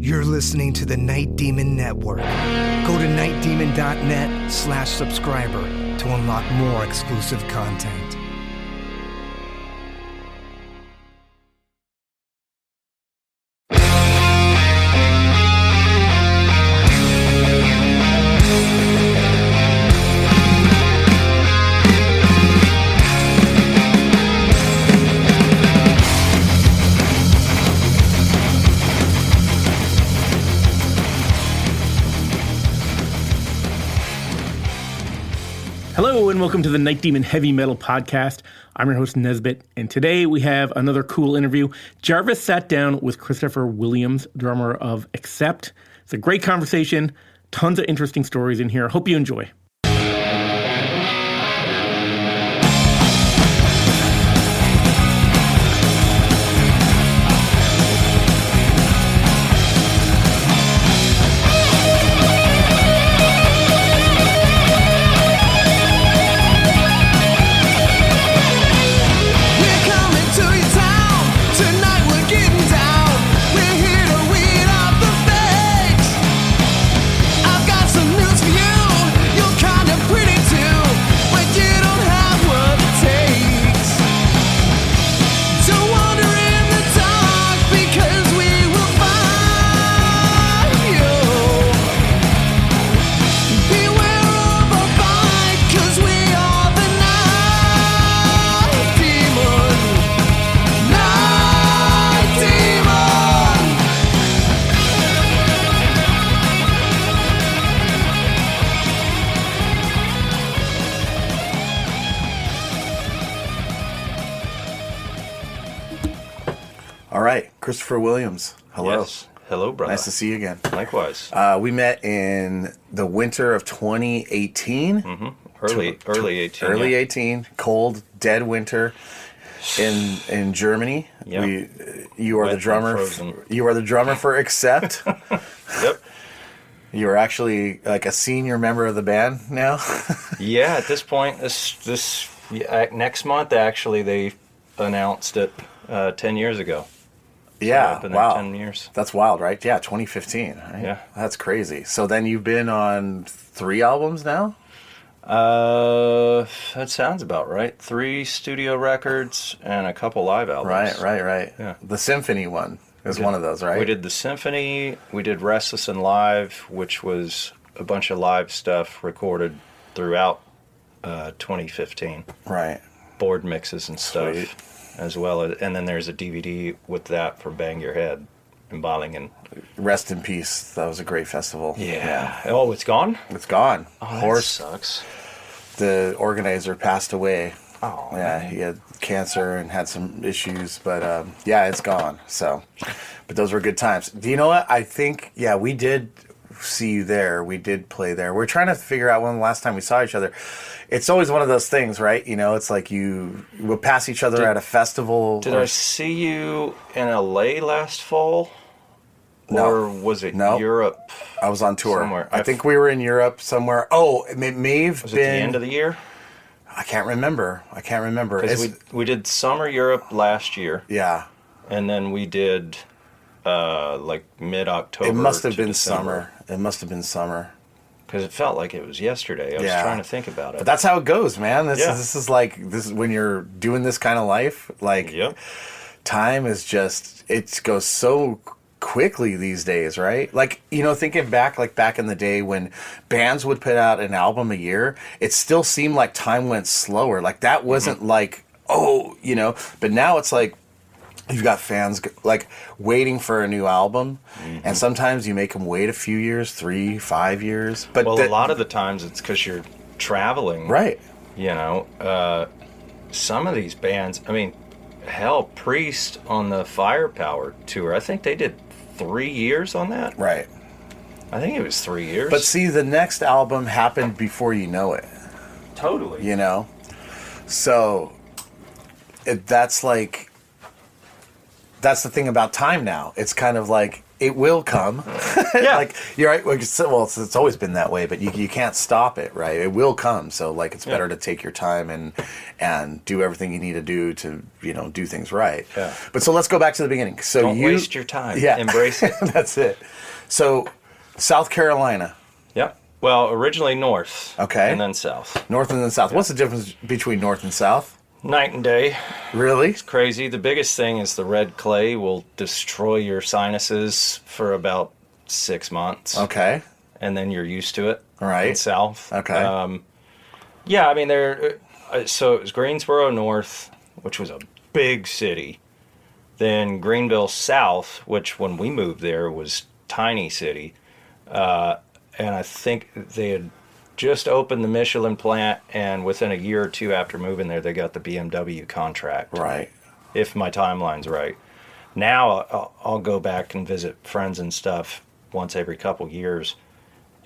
You're listening to the Night Demon Network. Go to nightdemon.net/subscriber to unlock more exclusive content. Hello and welcome to the Night Demon Heavy Metal Podcast. I'm your host Nesbitt, and today we have another cool interview. Jarvis sat down with Christopher Williams, drummer of Accept. It's a great conversation, tons of interesting stories in here. Hope you enjoy. Christopher Williams, hello. Yes. Hello, brother. Nice to see you again. Likewise. We met in the winter of 2018. Mm-hmm. Early 18. Early 18. Cold, dead winter in Germany. Yep. You are Wet the drummer. You are the drummer for Accept. Yep. You are actually like a senior member of the band now. Yeah. At this point, next month actually they announced it 10 years ago. Yeah, so wow. 10 years. That's wild, right? Yeah, 2015. Right? Yeah. That's crazy. So then you've been on 3 albums now? That sounds about right. 3 studio records and a couple live albums. Right. Yeah. The Symphony one is one of those, right? We did the Symphony, we did Restless and Live, which was a bunch of live stuff recorded throughout 2015. Right. Board mixes and stuff. Sweet. As well as, and then there's a DVD with that for Bang Your Head in Bollingen. Rest in peace. That was a great festival. Yeah. Oh, it's gone? It's gone. Oh, Horse, that sucks. the organizer, passed away. Oh, yeah, man. he had cancer and had some issues, but yeah, it's gone. So, but those were good times. Do you know what? I think, yeah, we did see you there. We did play there. We're trying to figure out when the last time we saw each other. It's always one of those things, right? You know, it's like you would pass each other at a festival. Did I see you in LA last fall? No. Or was it No. Europe? I was on tour. Somewhere. I think we were in Europe somewhere. Oh, it may have Was been. it the end of the year? I can't remember. Because we did Summer Europe last year. Yeah. And then we did like mid-October. It must have to been December. summer. Because it felt like it was yesterday. I was trying to think about it. But that's how it goes, man. This Yeah. is when you're doing this kind of life. Like, Yep. time is just, it goes so quickly these days, right? Like, you know, thinking back, like back in the day when bands would put out an album a year, it still seemed like time went slower. Like that wasn't like, oh, you know, but now it's like, you've got fans like waiting for a new album, and sometimes you make them wait a few years, 3, 5 years. But Well, a lot of the times it's because you're traveling. right? You know, some of these bands, I mean, hell, Priest on the Firepower tour, I think they did 3 years on that. Right. I think it was 3 years. But see, the next album happened before you know it. Totally. You know, so that's the thing about time now. It's kind of like it will come. Yeah. Like, you're right. Well, it's always been that way, but you can't stop it, right? It will come. So, like, it's better to take your time and do everything you need to do to, do things right. Yeah. But so let's go back to the beginning. So Don't waste your time. Yeah. Embrace it. That's it. So, South Carolina. Yep. Well, originally north. Okay. And then south. North and then south. What's the difference between north and south? Night and day. Really? Crazy. The biggest thing is the red clay will destroy your sinuses for about 6 months. Okay. And then you're used to it. Right. In south. Okay. Yeah, I mean, so it was Greensboro North, which was a big city. Then Greenville South, which when we moved there was tiny city. And I think they had just opened the Michelin plant, and within a year or two after moving there, they got the BMW contract. Right. If my timeline's right. Now I'll go back and visit friends and stuff once every couple years,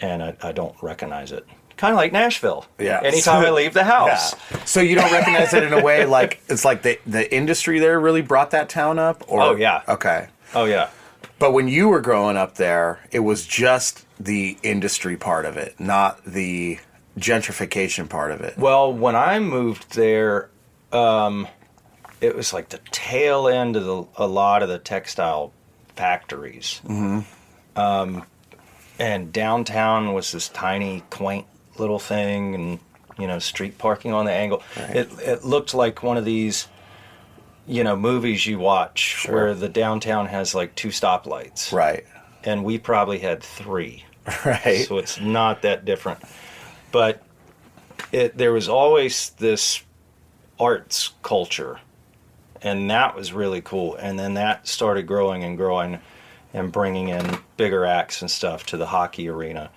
and I don't recognize it. Kind of like Nashville. Yeah. Anytime I leave the house. Yeah. So you don't recognize it in a way like it's like the industry there really brought that town up? Or? Oh, yeah. Okay. Oh, yeah. But when you were growing up there, it was just the industry part of it, not the gentrification part of it. Well, when I moved there, it was like the tail end of a lot of the textile factories. Mm-hmm. And downtown was this tiny, quaint little thing, and street parking on the angle. Right. It looked like one of these, movies you watch. Sure. Where the downtown has like 2 stoplights. Right. And we probably had 3. Right. So it's not that different. But there was always this arts culture, and that was really cool. And then that started growing and growing and bringing in bigger acts and stuff to the hockey arena.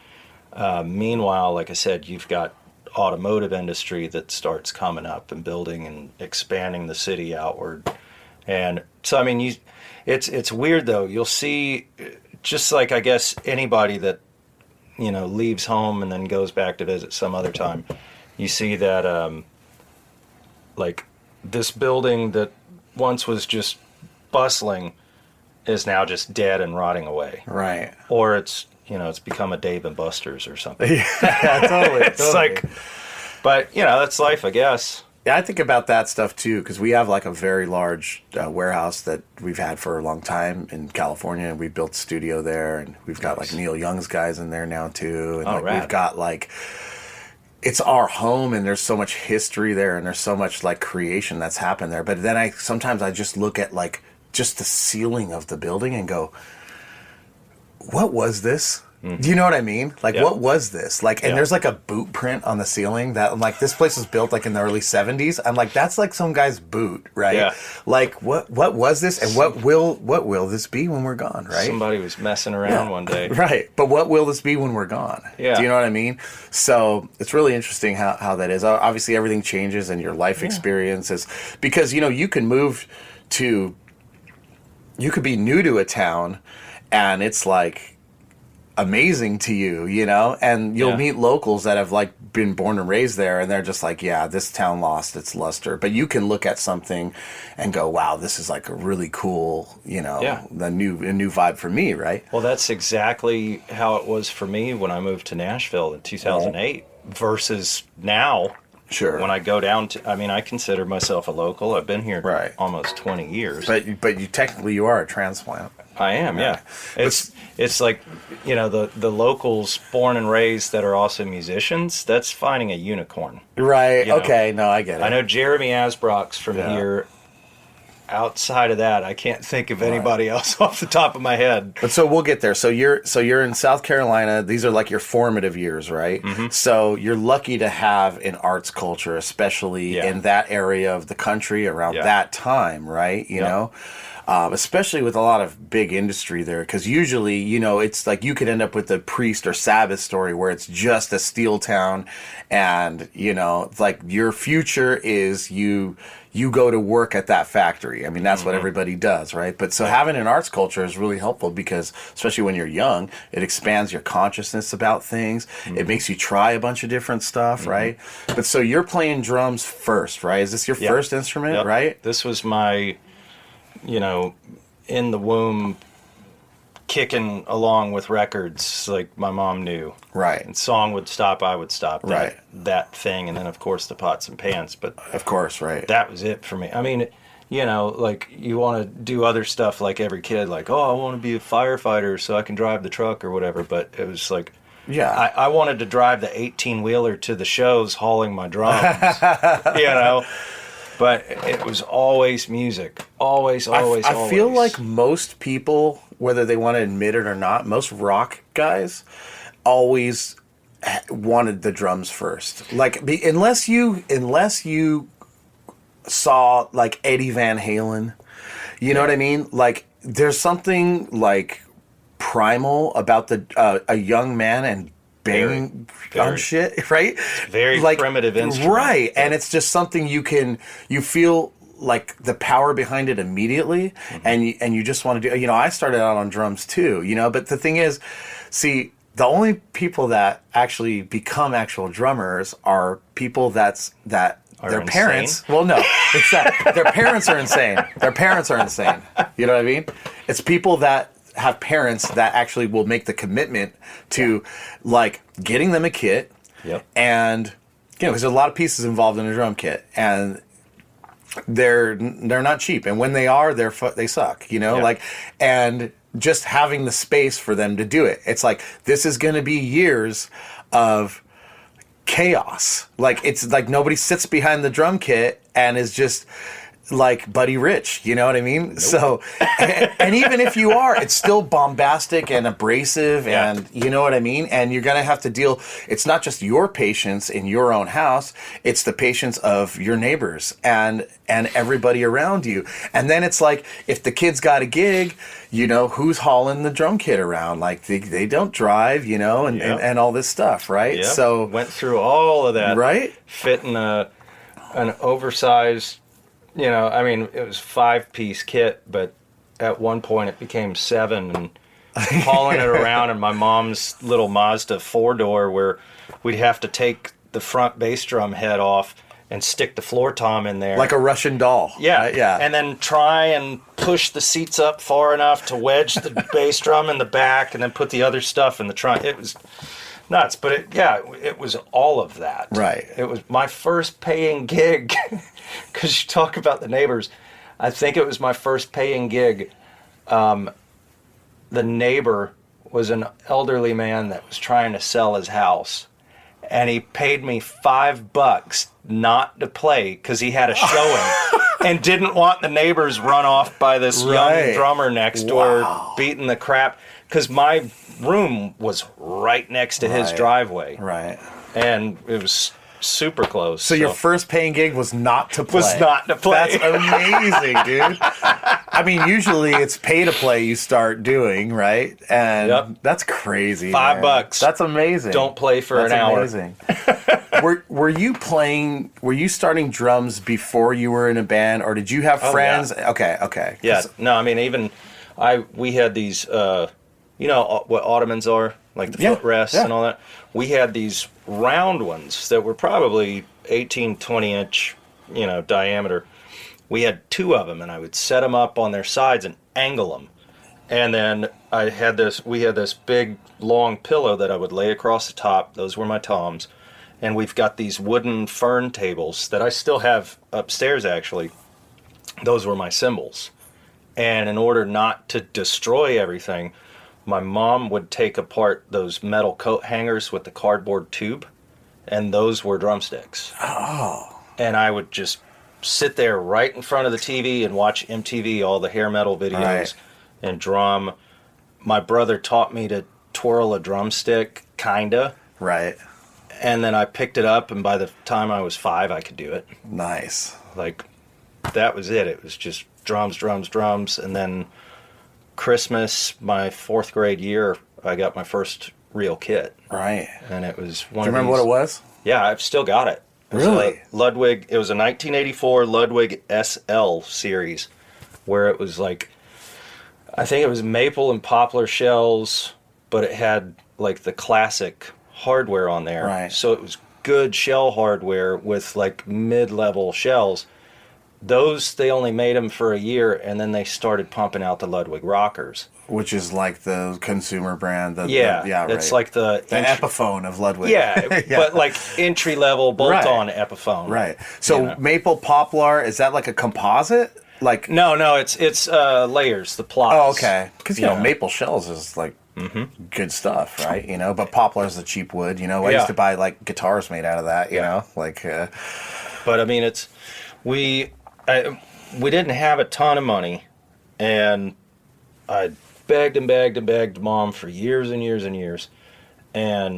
Meanwhile, like I said, you've got automotive industry that starts coming up and building and expanding the city outward. And so, I mean, it's weird, though. You'll see, just like, I guess, anybody that, leaves home and then goes back to visit some other time, you see that, like, this building that once was just bustling is now just dead and rotting away. Right. Or it's become a Dave and Buster's or something. Yeah, totally. It's like, but that's life, I guess. Yeah, I think about that stuff too, because we have like a very large warehouse that we've had for a long time in California, and we built a studio there, and we've got like Neil Young's guys in there now too, and rad. We've got like, it's our home, and there's so much history there, and there's so much like creation that's happened there. But then sometimes I just look at like just the ceiling of the building and go, what was this? Mm-hmm. Do you know what I mean? Like, What was this? Like, and there's like a boot print on the ceiling that I'm like, this place was built like in the early 70s. I'm like, that's like some guy's boot, right? Yeah. Like, what was this? And what will this be when we're gone, right? Somebody was messing around one day. Right. But what will this be when we're gone? Yeah. Do you know what I mean? So it's really interesting how that is. Obviously, everything changes in your life experiences because, you can move to, you could be new to a town and it's like amazing to you, and you'll meet locals that have like been born and raised there, and they're just like, yeah, this town lost its luster. But you can look at something and go, wow, this is like a really cool, a new vibe for me, right? Well, that's exactly how it was for me when I moved to Nashville in 2008 versus now. Sure. When I go down to, I consider myself a local. I've been here almost 20 years. But you technically you are a transplant. I am, yeah. It's like, the locals born and raised that are also musicians, that's finding a unicorn. Right, okay, no, I get it. I know Jeremy Asbrock's from here. Outside of that, I can't think of anybody else off the top of my head. But so we'll get there. So you're in South Carolina. These are like your formative years, right? Mm-hmm. So you're lucky to have an arts culture, especially in that area of the country around that time, right? You know? Especially with a lot of big industry there, because usually, it's like you could end up with the Priest or Sabbath story where it's just a steel town, and it's like your future is you go to work at that factory. I mean, that's what everybody does, right? But so having an arts culture is really helpful because, especially when you're young, it expands your consciousness about things. Mm-hmm. It makes you try a bunch of different stuff, right? But so you're playing drums first, right? Is this your first instrument, right? This was my, in the womb kicking along with records like my mom knew. Right. And song would stop, I would stop. Right. That thing, and then of course the pots and pans. But of course, right. That was it for me. I mean, you know, like you want to do other stuff like every kid, like, oh, I want to be a firefighter so I can drive the truck or whatever. But it was like, yeah, I wanted to drive the 18-wheeler to the shows hauling my drums, you know. But it was always music. Always. I feel like most people, whether they want to admit it or not, most rock guys always wanted the drums first. Like, unless you saw like Eddie Van Halen, you know what I mean? Like, there's something like primal about a young man and banging on shit, right? Very like, primitive instrument. Right. And it's just something you feel like the power behind it immediately, and you just want to do, you know, I started out on drums too, you know, but the thing is, see, the only people that actually become actual drummers are people that their parents, well, no, it's that their parents are insane. Their parents are insane. You know what I mean? It's people that have parents that actually will make the commitment to like getting them a kit. Yep. And you know, because there's a lot of pieces involved in a drum kit, and they're not cheap, and when they are, they suck, you know. Yep. Like, and just having the space for them to do it, it's like, this is going to be years of chaos. Like, it's like nobody sits behind the drum kit and is just like Buddy Rich, you know what I mean? Nope. So, and even if you are, it's still bombastic and abrasive, and you know what I mean? And you're going to have to deal, it's not just your patients in your own house, it's the patients of your neighbors and everybody around you. And then it's like, if the kid's got a gig, you know, who's hauling the drum kit around? Like, they don't drive, you know, and all this stuff, right? Yep. So went through all of that. Right? Fitting an oversized, you know, I mean, it was 5-piece kit, but at one point it became 7, and hauling it around in my mom's little Mazda 4-door, where we'd have to take the front bass drum head off and stick the floor tom in there. Like a Russian doll. Yeah. Right? Yeah. And then try and push the seats up far enough to wedge the bass drum in the back, and then put the other stuff in the trunk. It was nuts, but it was all of that. Right. It was my first paying gig, because you talk about the neighbors. I think it was my first paying gig. The neighbor was an elderly man that was trying to sell his house, and he paid me $5 not to play because he had a showing and didn't want the neighbors run off by this young drummer next door beating the crap, because my room was right next to his driveway. Right. And it was super close. So your first paying gig was not to play. Was not to play. That's amazing, dude. I mean, usually it's pay to play you start doing, right? And that's crazy. $5. That's amazing. Don't play for an hour. Amazing. Were you starting drums before you were in a band, or did you have friends? Yeah. Okay. Yeah. No, I mean, we had these, you know what ottomans are? Like the footrests and all that. We had these round ones that were probably 18, 20 inch, you know, diameter. We had 2 of them, and I would set them up on their sides and angle them. And then we had this big long pillow that I would lay across the top. Those were my toms. And we've got these wooden fern tables that I still have upstairs, actually. Those were my cymbals. And in order not to destroy everything, my mom would take apart those metal coat hangers with the cardboard tube, and those were drumsticks. Oh. And I would just sit there right in front of the TV and watch MTV, all the hair metal videos, and drum. My brother taught me to twirl a drumstick, kinda. Right. And then I picked it up, and by the time I was 5, I could do it. Nice. Like, that was it. It was just drums. And then Christmas, my 4th grade year, I got my first real kit. Right. And it was Do you remember what it was? Yeah, I've still got it. Really? Ludwig. It was a 1984 Ludwig SL series, where it was like, I think it was maple and poplar shells, but it had like the classic hardware on there. Right. So it was good shell hardware with like mid-level shells. those, they only made them for a year, and then they started pumping out the Ludwig Rockers. Which is like the consumer brand. Yeah, it's like the Epiphone of Ludwig. Yeah, but like entry-level bolt-on Epiphone. Right. So maple poplar, is that like a composite? Like No, it's layers, the plots. Oh, okay. Because, you know, maple shells is like good stuff, right? You know, but poplar is the cheap wood, you know. I used to buy like guitars made out of that, you know, like. But I mean, we didn't have a ton of money, and I begged and begged and begged Mom for years and years and years, and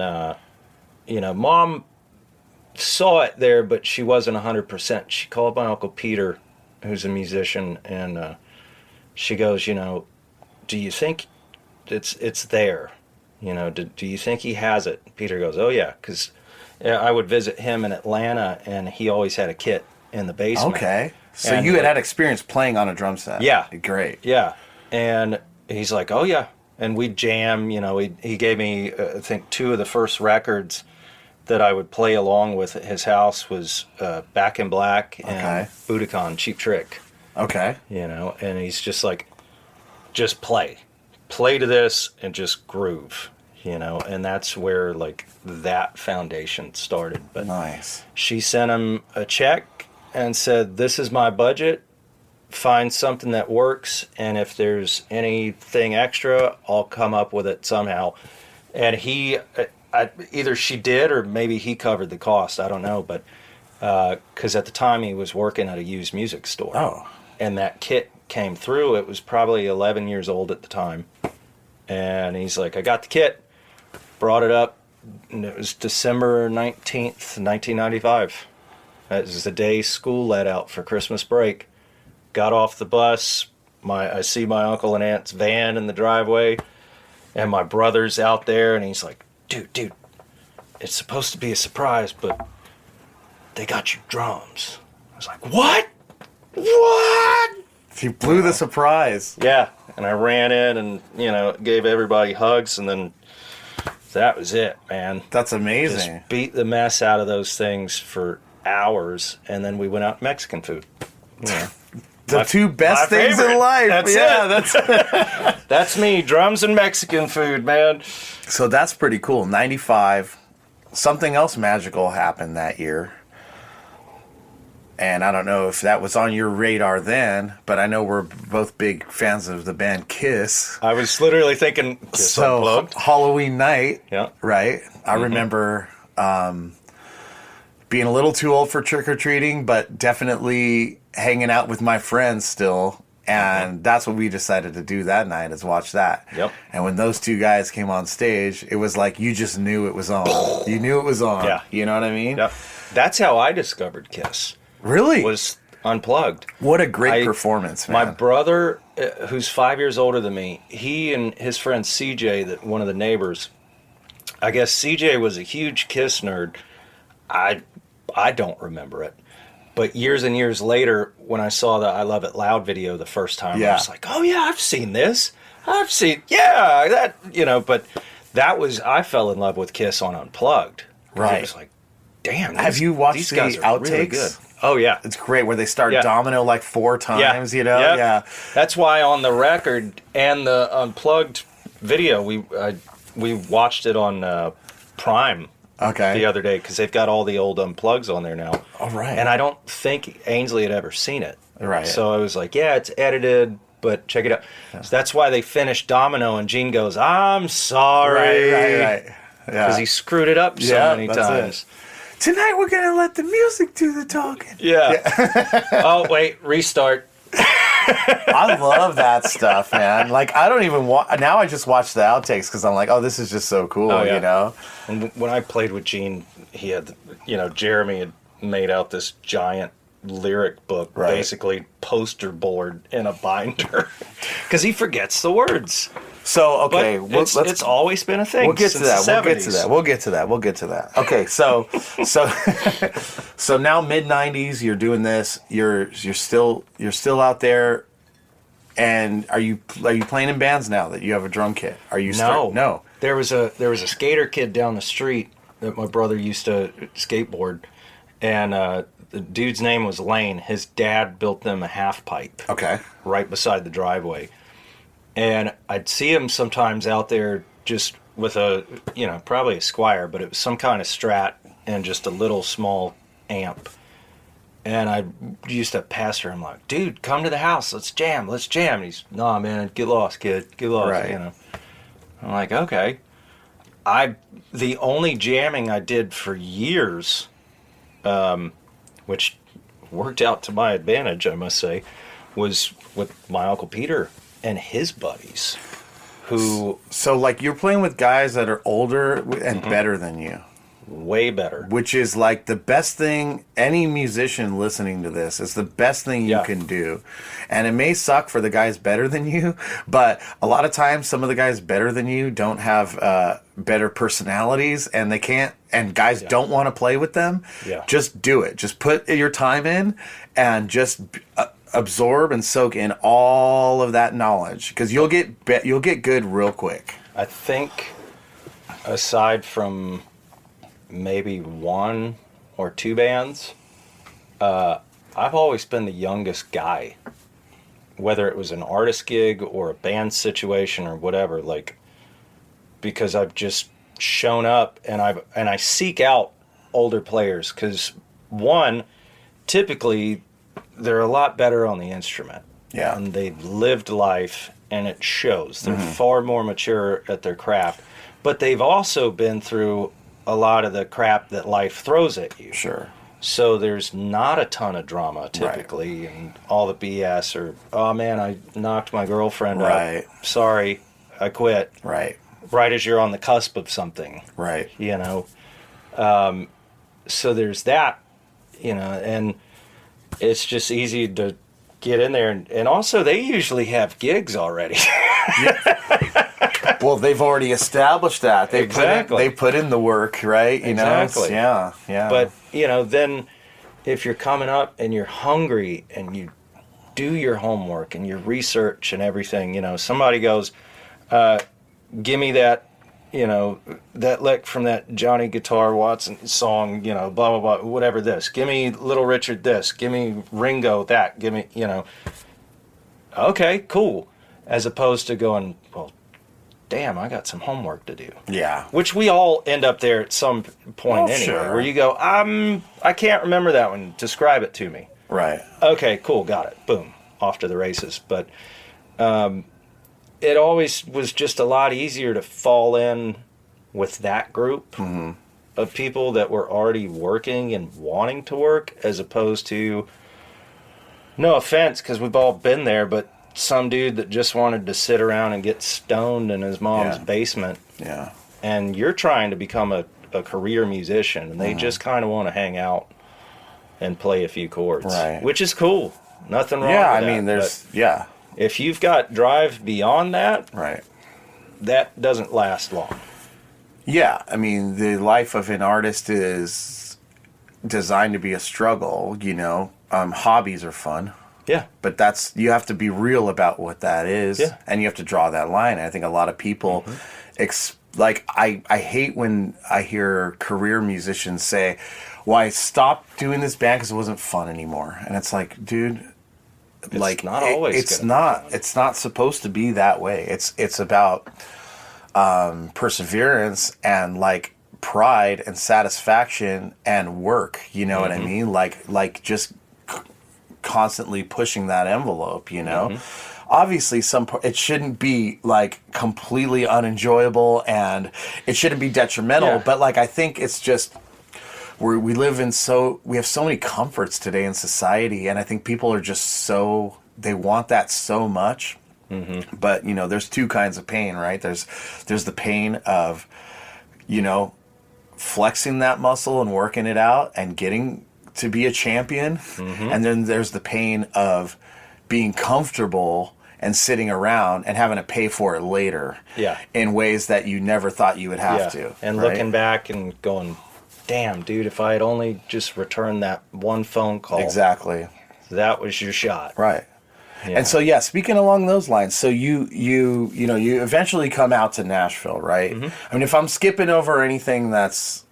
you know, Mom saw it there, but she wasn't 100%. She called my Uncle Peter, who's a musician, and she goes, you know, do you think it's there? You know, do you think he has it? Peter goes, oh yeah, because I would visit him in Atlanta, and he always had a kit in the basement. Okay. So and you had experience playing on a drum set. Yeah. Great. Yeah. And he's like, oh yeah. And we'd jam, you know, he gave me, I think, 2 of the first records that I would play along with at his house was Back in Black and Budokan, Cheap Trick. Okay. You know, and he's just like, just play to this and just groove, you know, and that's where like that foundation started. But nice. She sent him a check and said, this is my budget, find something that works, and if there's anything extra, I'll come up with it somehow. And either she did or maybe he covered the cost, I don't know, but because at the time he was working at a used music store. Oh. And that kit came through. It was probably 11 years old at the time. And he's like, I got the kit, brought it up, and it was December 19th, 1995. That was the day school let out for Christmas break. Got off the bus. I see my uncle and aunt's van in the driveway, and my brother's out there, and he's like, dude, it's supposed to be a surprise, but they got you drums. I was like, what? He blew the surprise. Yeah, and I ran in and, you know, gave everybody hugs, and then that was it, man. That's amazing. Just beat the mess out of those things for hours, and then we went out Mexican food. You know, the 2 best things favorite. in life. That's it. That's me, drums and Mexican food, man. So that's pretty cool. 95. Something else magical happened that year. And I don't know if that was on your radar then, but I know we're both big fans of the band Kiss. I was literally thinking Kiss Unplugged. Halloween night, yeah, right? I remember being a little too old for trick-or-treating, but definitely hanging out with my friends still. And that's what we decided to do that night, is watch that. Yep. And when those 2 guys came on stage, it was like you just knew it was on. You knew it was on. Yeah. You know what I mean? Yep. That's how I discovered Kiss. Really? Was Unplugged. What a great performance, man. My brother, who's 5 years older than me, he and his friend CJ, one of the neighbors, I guess CJ was a huge Kiss nerd. I don't remember it. But years and years later, when I saw the I Love It Loud video the first time, I was like, oh yeah, I've seen this. That, you know, but I fell in love with Kiss on Unplugged. Right. I was like, damn. Have you watched these the guys are outtakes? really good. Oh yeah. It's great where they start Domino like 4 times, you know? Yep. Yeah. That's why on the record and the Unplugged video, we watched it on Prime the other day, because they've got all the old Unplugs on there now. All right. And I don't think Ainsley had ever seen it. Right. So I was like, yeah, it's edited, but check it out. Yeah. So that's why they finished Domino, and Gene goes, I'm sorry. Right. Yeah. Because he screwed it up so many times. Tonight we're going to let the music do the talking. Yeah. Oh, wait, restart. I love that stuff, man. Like, I don't even now I just watch the outtakes because I'm like, oh, this is just so cool, you know? And when I played with Gene, he had, you know, Jeremy had made out this giant lyric book, basically poster board in a binder, because he forgets the words. So, okay. It's always been a thing. We'll get to that. We'll get to that. Okay, so now mid-90s, you're doing this. You're still out there. And are you playing in bands now that you have a drum kit? Are you No. There was a skater kid down the street that my brother used to skateboard, And the dude's name was Lane. His dad built them a half pipe. Okay. Right beside the driveway. And I'd see him sometimes out there just with a, probably a Squire, but it was some kind of Strat and just a little small amp. And I used to pester him like, dude, come to the house. Let's jam. And he's, nah, man, get lost, kid. Get lost, Right. I'm like, okay. The only jamming I did for years, which worked out to my advantage, I must say, was with my Uncle Peter and his buddies. So, like, you're playing with guys that are older and better than you. Way better. Which is like the best thing, any musician listening to this, is the best thing you can do. And it may suck for the guys better than you, but a lot of times some of the guys better than you don't have better personalities, and they can't, and guys don't want to play with them. Yeah. Just do it. Just put your time in and just absorb and soak in all of that knowledge, because you'll get good real quick. I think aside from maybe one or two bands, I've always been the youngest guy, whether it was an artist gig or a band situation or whatever, like, because I've just shown up and I seek out older players, because one, typically they're a lot better on the instrument. Yeah. And they've lived life and it shows. They're far more mature at their craft, but they've also been through a lot of the crap that life throws at you. Sure. So there's not a ton of drama typically, and all the BS or, oh man, I knocked my girlfriend up. Sorry, I quit. Right. Right as you're on the cusp of something. Right. So there's that, and it's just easy to get in there. And also they usually have gigs already. Well, they've already established that. They put in the work, right? Exactly. Yeah. But, then if you're coming up and you're hungry and you do your homework and your research and everything, somebody goes, give me that, that lick from that Johnny Guitar Watson song, blah, blah, blah, whatever this. Give me Little Richard this. Give me Ringo that. Give me, okay, cool. As opposed to going, well, damn, I got some homework to do. Yeah. Which we all end up there at some point anyway, sure. where you go, I can't remember that one. Describe it to me. Right. Okay, cool, got it. Boom, off to the races. But it always was just a lot easier to fall in with that group of people that were already working and wanting to work, as opposed to, no offense, because we've all been there, but some dude that just wanted to sit around and get stoned in his mom's basement. Yeah. And you're trying to become a career musician, and they just kind of want to hang out and play a few chords. Right. Which is cool. Nothing wrong with that. I mean, there's, if you've got drive beyond that, right, that doesn't last long. Yeah, I mean, the life of an artist is designed to be a struggle, Hobbies are fun. Yeah. But you have to be real about what that is, and you have to draw that line. And I think a lot of people, I hate when I hear career musicians say, well, I stopped doing this band because it wasn't fun anymore. And it's like, dude, it's not always it's not supposed to be that way. It's about perseverance and like pride and satisfaction and work. You know what I mean? Like just constantly pushing that envelope, Obviously it shouldn't be like completely unenjoyable, and it shouldn't be detrimental, but like I think it's just we have so many comforts today in society, and I think people are just they want that so much. But there's two kinds of pain, right? There's the pain of flexing that muscle and working it out and getting to be a champion, and then there's the pain of being comfortable and sitting around and having to pay for it later in ways that you never thought you would have to. And looking back and going, damn, dude, if I had only just returned that one phone call. Exactly. That was your shot. Right. Yeah. And so, speaking along those lines, so you eventually come out to Nashville, right? I mean, if I'm skipping over anything that's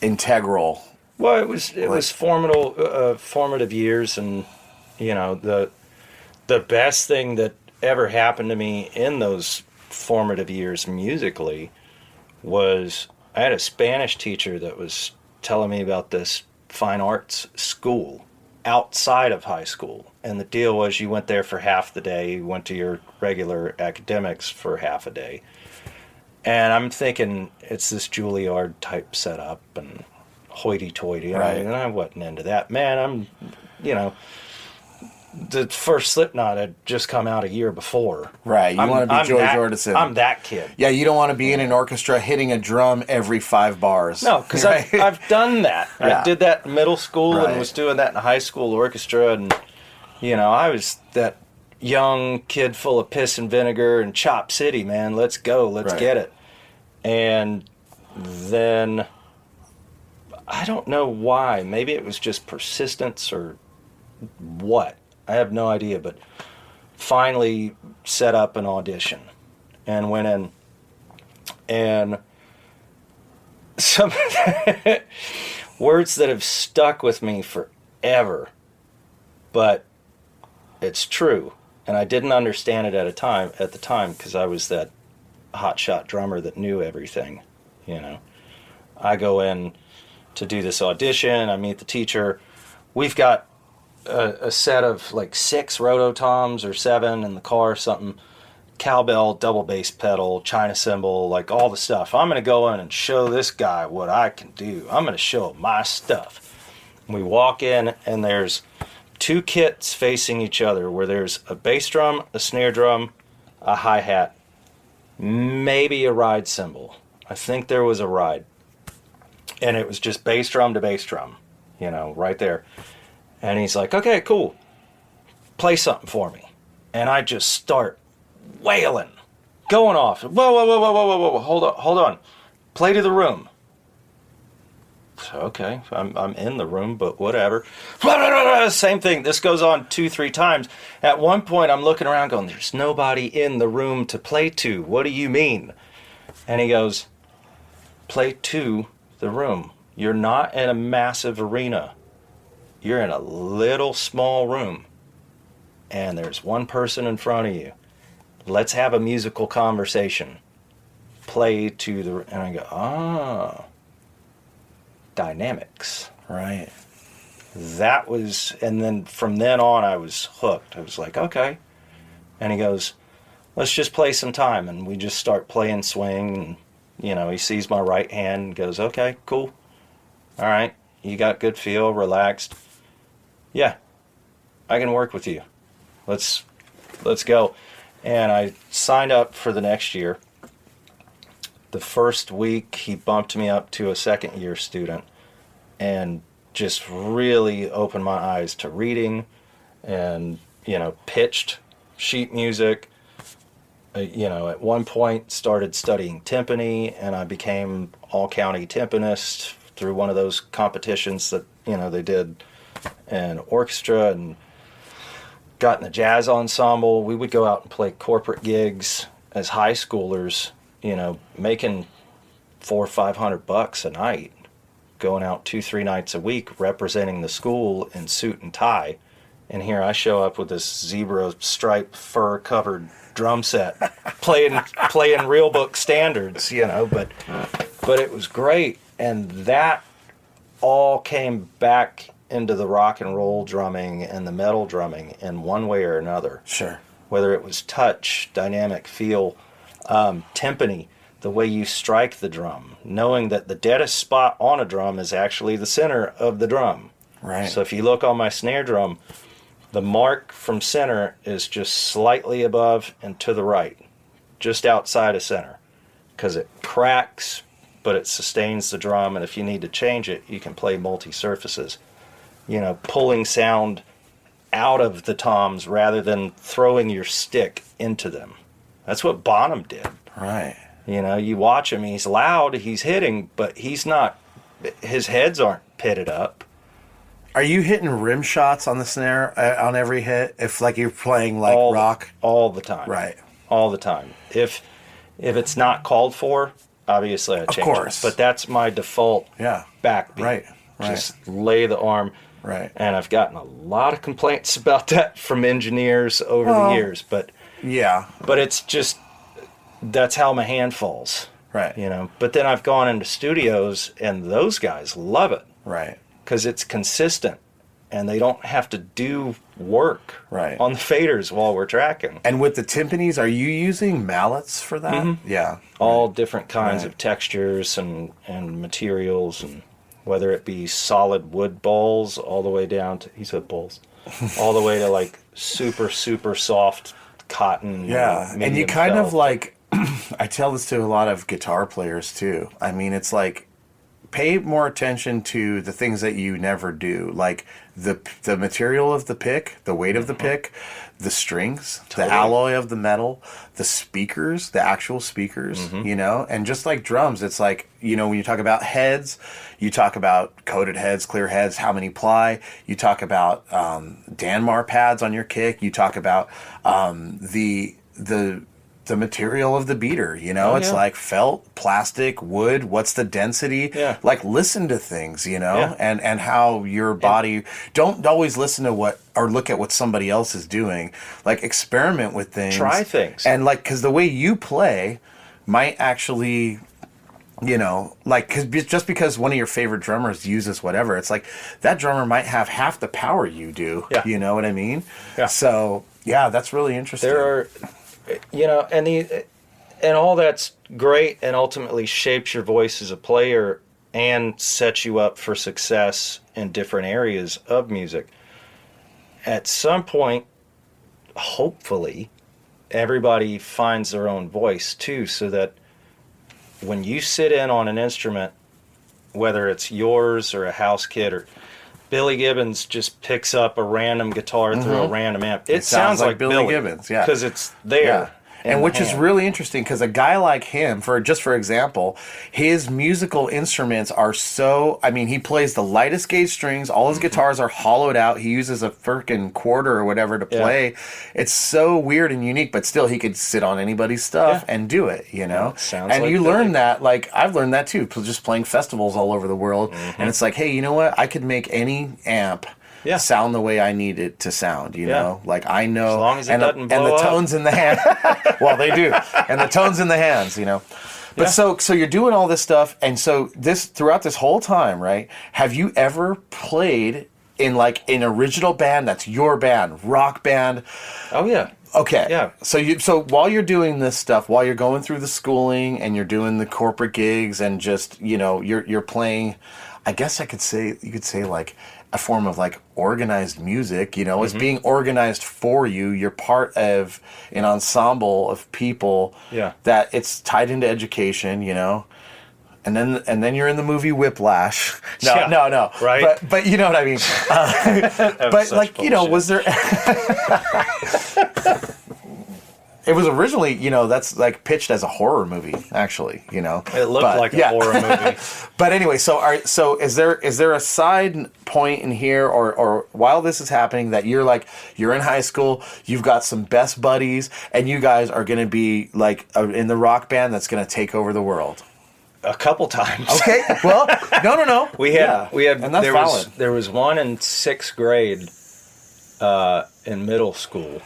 integral Well, it was formative years, and the best thing that ever happened to me in those formative years musically was I had a Spanish teacher that was telling me about this fine arts school outside of high school. And the deal was you went there for half the day, you went to your regular academics for half a day. And I'm thinking it's this Juilliard type setup and hoity-toity. Right. And I wasn't into that. Man, the first Slipknot had just come out a year before. Right, you want to be Joy Jordison. I'm that kid. Yeah, you don't want to be in an orchestra hitting a drum every 5 bars. No, because right? I've done that. Yeah. I did that in middle school Right. and was doing that in a high school orchestra. And, I was that young kid full of piss and vinegar and Chop City, man. Let's go. Let's Right. get it. And then I don't know why. Maybe it was just persistence or what. I have no idea, but finally set up an audition and went in, and some words that have stuck with me forever, but it's true, and I didn't understand it at the time because I was that hotshot drummer that knew everything. I go in to do this audition, I meet the teacher, we've got a set of like 6 rototoms or 7 in the car or something, cowbell, double bass pedal, china cymbal, like all the stuff. I'm going to go in and show this guy what I can do. I'm going to show him my stuff. We walk in and there's 2 kits facing each other where there's a bass drum, a snare drum, a hi-hat, maybe a ride cymbal. I think there was a ride. And it was just bass drum to bass drum, right there. And he's like, okay, cool. Play something for me. And I just start wailing, going off. Whoa, whoa, whoa, whoa, whoa, whoa, whoa. Hold on. Play to the room. So, okay, I'm in the room, but whatever. Same thing. This goes on 2-3 times. At one point, I'm looking around going, there's nobody in the room to play to. What do you mean? And he goes, play to the room. You're not in a massive arena. You're in a little small room, and there's one person in front of you. Let's have a musical conversation. Play to the... And I go, dynamics. Right. That was... And then from then on, I was hooked. I was like, okay. And he goes, let's just play some time. And we just start playing swing, and, he sees my right hand and goes, okay, cool. All right. You got good feel, relaxed. Yeah, I can work with you. Let's go. And I signed up for the next year. The first week, he bumped me up to a second-year student and just really opened my eyes to reading and, pitched sheet music. At one point started studying timpani, and I became all-county timpanist through one of those competitions that, they did, and orchestra, and got in the jazz ensemble. We would go out and play corporate gigs as high schoolers, making $400 or $500 a night, going out 2-3 nights a week, representing the school in suit and tie. And here I show up with this zebra stripe fur covered drum set, playing real book standards, but it was great. And that all came back into the rock and roll drumming and the metal drumming in one way or another. Sure. Whether it was touch, dynamic feel, timpani, the way you strike the drum, knowing that the deadest spot on a drum is actually the center of the drum. Right. So if you look on my snare drum, the mark from center is just slightly above and to the right, just outside of center, because it cracks, but it sustains the drum, and if you need to change it, you can play multi-surfaces. Pulling sound out of the toms rather than throwing your stick into them. That's what Bonham did. Right. You watch him, he's loud, he's hitting, but he's not, his heads aren't pitted up. Are you hitting rim shots on the snare on every hit? If you're playing rock? All the time. Right. All the time. If it's not called for, obviously I change course. it. But that's my default backbeat. Right. Just lay the arm. Right. And I've gotten a lot of complaints about that from engineers over the years, but it's just, that's how my hand falls. Right. You know, but then I've gone into studios and those guys love it. Right. Because it's consistent and they don't have to do work right. on the faders while we're tracking. And with the timpanis, are you using mallets for that? Mm-hmm. Yeah. All different kinds of textures and materials, and whether it be solid wood balls all the way down to, he said balls, all the way to like super, super soft cotton. Yeah. And you kind of like, I tell this to a lot of guitar players too. I mean, it's like, pay more attention to the things that you never do, like the material of the pick, the weight of the pick, the strings, the alloy of the metal, the speakers, the actual speakers, you know? And just like drums, it's like, you know, when you talk about heads, you talk about coated heads, clear heads, how many ply, you talk about Danmar pads on your kick, you talk about the material of the beater, you know, it's like felt, plastic, wood, what's the density? Yeah. Like listen to things, you know, and how your body, don't always listen to what, or look at what somebody else is doing. Like experiment with things. Try things. And like, cause the way you play might actually, you know, like, cause just because one of your favorite drummers uses whatever, it's like that drummer might have half the power you do. Yeah. You know what I mean? Yeah. So yeah, that's really interesting. There are, you know, and all that's great and ultimately shapes your voice as a player and sets you up for success in different areas of music. At some point, hopefully, everybody finds their own voice too, so that when you sit in on an instrument, whether it's yours or a house kit, or Billy Gibbons just picks up a random guitar through a random amp. It sounds like Billy Gibbons, yeah. because it's there. Yeah. And which is really interesting, because a guy like him, for example, his musical instruments are so, I mean, he plays the lightest gauge strings, all his guitars are hollowed out, he uses a freaking quarter or whatever to play. It's so weird and unique, but still he could sit on anybody's stuff and do it, you know? It sounds and like you Billy. learn that, like, I've learned that too, just playing festivals all over the world, and it's like, hey, you know what, I could make any amp sound the way I need it to sound, you know? Like, I know. As long as it doesn't blow and the up. tones in the hand. Well, they do. And the tones in the hands, you know? But so you're doing all this stuff, and so throughout this whole time, right, have you ever played in, like, an original band that's your band, rock band? Oh, yeah. Okay. Yeah. So while you're doing this stuff, while you're going through the schooling and you're doing the corporate gigs and just, you know, you're playing, I guess you could say like a form of like organized music, you know, it's being organized for you. You're part of an ensemble of people that it's tied into education, you know. And then you're in the movie Whiplash. No. Right. But you know what I mean. But like, you know, was there it was originally, you know, that's like pitched as a horror movie, actually, you know. It looked like a horror movie. But anyway, so is there a side point in here, or while this is happening, that you're in high school, you've got some best buddies, and you guys are going to be like in the rock band that's going to take over the world? A couple times. Okay. Well, no. We had, and that's valid. There was one in 6th grade in middle school.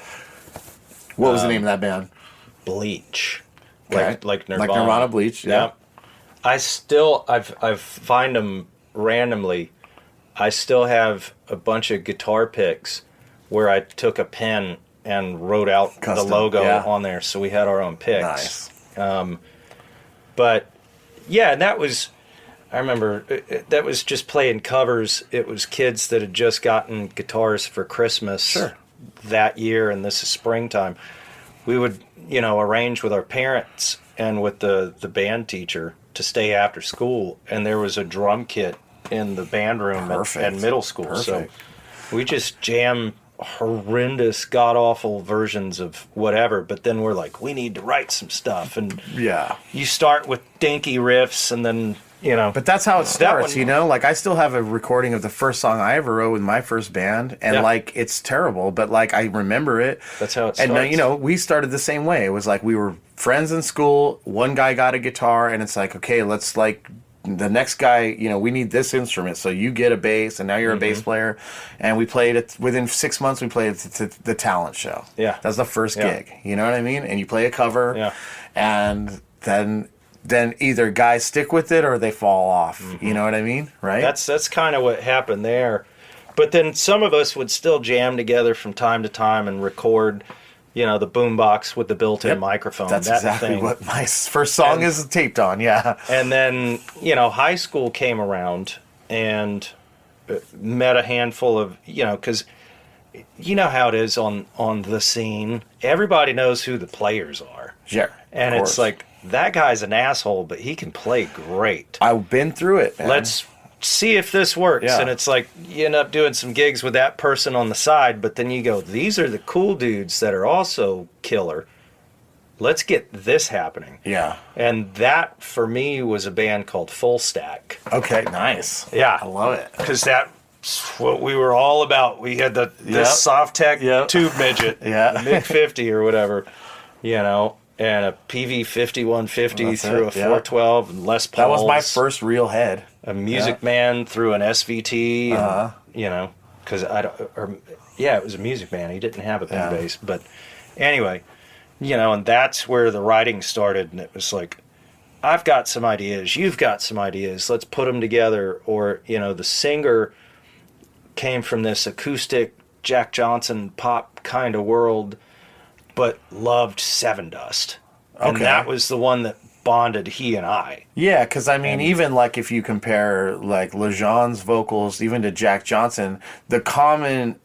What was the name of that band? Bleach. Okay. Like Nirvana. Like Nirvana, Bleach, yeah. I've find them randomly. I still have a bunch of guitar picks where I took a pen and wrote out Custom, the logo on there, so we had our own picks. Nice. But yeah, that was, I remember, that was just playing covers. It was kids that had just gotten guitars for Christmas that year, and this is springtime. We would, you know, arrange with our parents and with the band teacher to stay after school, and there was a drum kit in the band room at middle school. Perfect. So we just jam horrendous, god-awful versions of whatever, but then we're like, we need to write some stuff, and you start with dinky riffs, and then, you know. But that's how it starts, you know? Like, I still have a recording of the first song I ever wrote with my first band, and, like, it's terrible, but, like, I remember it. That's how it starts. And, you know, we started the same way. It was like we were friends in school, one guy got a guitar, and it's like, okay, let's, like, the next guy, you know, we need this instrument, so you get a bass, and now you're a bass player. And we played it within 6 months. We played it to the talent show. Yeah, that was the first gig. You know what I mean? And you play a cover. Yeah, and then either guys stick with it or they fall off. You know what I mean? Right. That's kind of what happened there. But then some of us would still jam together from time to time and record, you know, the boombox with the built-in microphone. That's that exactly thing. what my first song is taped on, yeah. And then, you know, high school came around and met a handful of, you know, because you know how it is on the scene. Everybody knows who the players are. Yeah, and it's like, that guy's an asshole, but he can play great. I've been through it, man. Let's see if this works. Yeah. And it's like you end up doing some gigs with that person on the side, but then you go, these are the cool dudes that are also killer. Let's get this happening. Yeah. And that for me was a band called Full Stack. Okay, nice. Yeah. I love it. Because that's what we were all about. We had this soft tech tube midget, the MiG 50 or whatever, you know, and a PV 5150 through a 412 and Les Pauls. That was my first real head. A Music Man through an SVT, and, you know, because it was a Music Man. He didn't have a pin bass, but anyway, you know, and that's where the writing started, and it was like, I've got some ideas, you've got some ideas, let's put them together. Or, you know, the singer came from this acoustic Jack Johnson pop kind of world, but loved Seven Dust, and that was the one that bonded he and I. Yeah, because I mean, even like if you compare like Lejean's vocals even to Jack Johnson, the common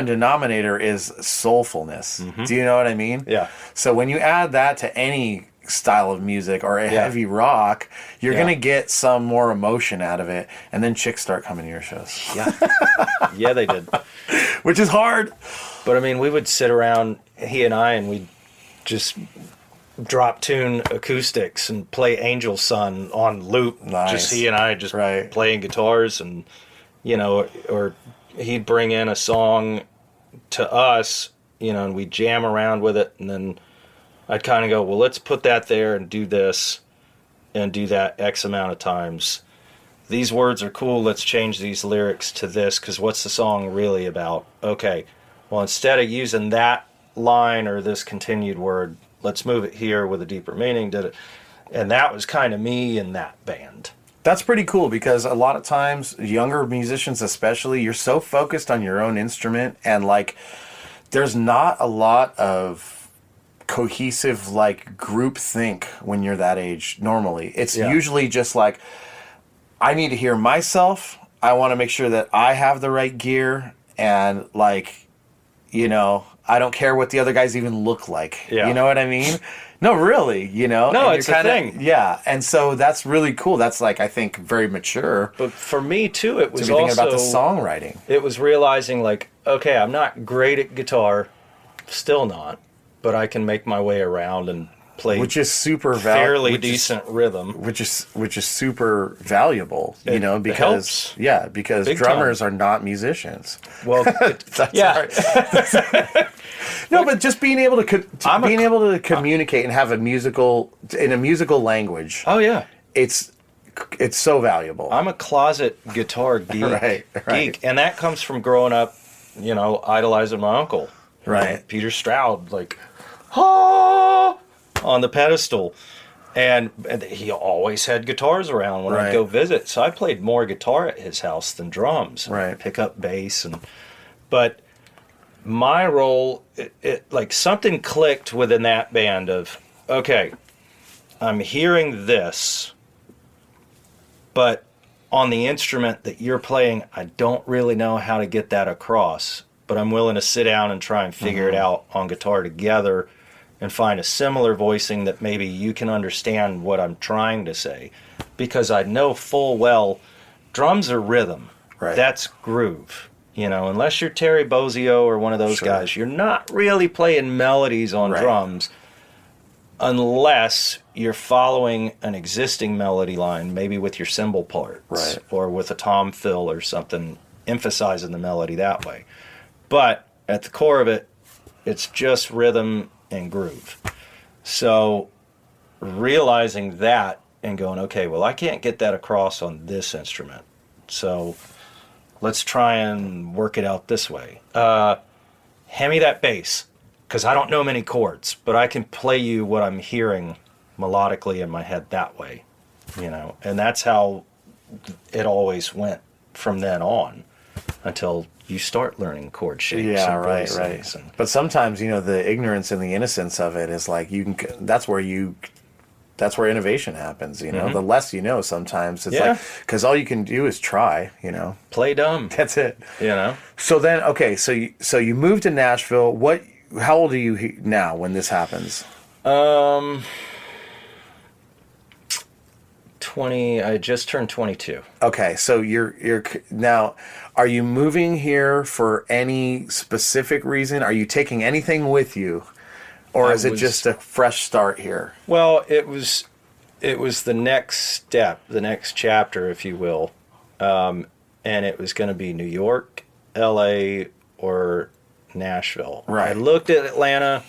denominator is soulfulness. Do you know what I mean? Yeah. So when you add that to any style of music or a heavy rock, you're gonna get some more emotion out of it, and then chicks start coming to your shows. Yeah, they did. Which is hard. But I mean, we would sit around, he and I, and we'd just drop tune acoustics and play Angel Sun on loop. Nice. Just he and I just playing guitars, and, you know, or he'd bring in a song to us, you know, and we'd jam around with it, and then I'd kind of go, well, let's put that there and do this and do that X amount of times. These words are cool, let's change these lyrics to this, because what's the song really about? Okay, well, instead of using that line or this continued word, let's move it here with a deeper meaning. And that was kind of me in that band. That's pretty cool, because a lot of times, younger musicians especially, you're so focused on your own instrument, and like there's not a lot of cohesive like group think when you're that age normally. It's usually just like, I need to hear myself, I want to make sure that I have the right gear, and like, you know, I don't care what the other guys even look like. Yeah. You know what I mean? No, really, you know? No, it's a thing. Yeah, and so that's really cool. That's like, I think, very mature. But for me, too, it was to be thinking about the songwriting. It was realizing, like, okay, I'm not great at guitar, still not, but I can make my way around and play, which is super fairly decent rhythm, which is super valuable, you know, because because Big drummers time. are not musicians. Well, No, but just being able to communicate and have a musical language. Oh yeah, it's so valuable. I'm a closet guitar geek, geek, and that comes from growing up, you know, idolizing my uncle, right, Peter Stroud, like, on the pedestal, and he always had guitars around when I'd go visit, so I played more guitar at his house than drums, pick up bass, but my role, it like something clicked within that band of, okay, I'm hearing this, but on the instrument that you're playing, I don't really know how to get that across, but I'm willing to sit down and try and figure it out on guitar together and find a similar voicing that maybe you can understand what I'm trying to say. Because I know full well, drums are rhythm. Right. That's groove. You know, unless you're Terry Bozzio or one of those guys, you're not really playing melodies on drums unless you're following an existing melody line, maybe with your cymbal parts or with a tom fill or something, emphasizing the melody that way. But at the core of it, it's just rhythm and groove. So realizing that and going, okay, well, I can't get that across on this instrument. So let's try and work it out this way. Hand me that bass, because I don't know many chords, but I can play you what I'm hearing melodically in my head that way, you know? And that's how it always went from then on until you start learning chord shapes. Yeah, and right, voicings right. But sometimes, you know, the ignorance and the innocence of it is like that's where innovation happens, you know. The less you know, sometimes it's like, because all you can do is try, you know. Play dumb. That's it. You know. So then, okay, so you moved to Nashville. How old are you now when this happens? 20. I just turned 22. Okay, so you're now. Are you moving here for any specific reason? Are you taking anything with you, or is it just a fresh start here? Well, it was the next step, the next chapter, if you will, and it was going to be New York, L.A., or Nashville. Right. I looked at Atlanta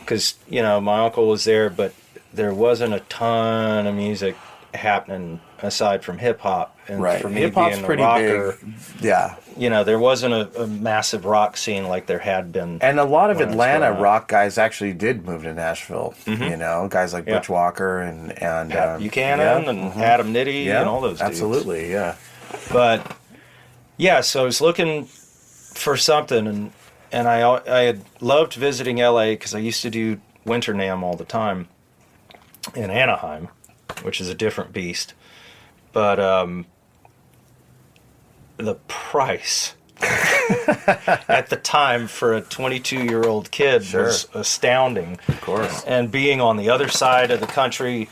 because, you know, my uncle was there, but there wasn't a ton of music happening aside from hip hop. And Right. for me Hip hop's being a pretty rocker, big. Yeah. you know, there wasn't a massive rock scene like there had been. And a lot of when I was Atlanta growing up. rock guys actually did move to Nashville. You know, guys like Butch Walker and Pat Buchanan and Adam Nitty and all those dudes. Absolutely, yeah. But yeah, so I was looking for something, and I had loved visiting LA because I used to do Winter NAMM all the time in Anaheim, which is a different beast. But the price at the time for a 22-year-old kid was astounding. Of course. And being on the other side of the country,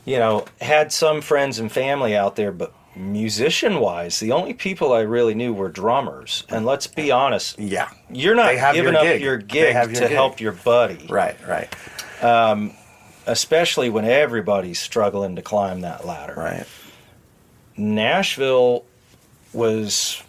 you know, had some friends and family out there, but musician-wise, the only people I really knew were drummers. And let's be honest, Yeah. you're not giving up your gig to help your buddy. Right, right. Especially when everybody's struggling to climb that ladder. Right. Nashville was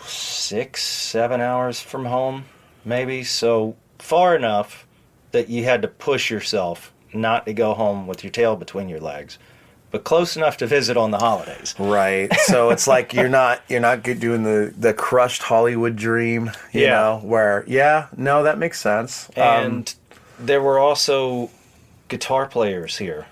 6-7 hours from home, maybe. So far enough that you had to push yourself not to go home with your tail between your legs, but close enough to visit on the holidays. Right. So it's like you're not doing the crushed Hollywood dream, you know, where that makes sense. And there were also guitar players here.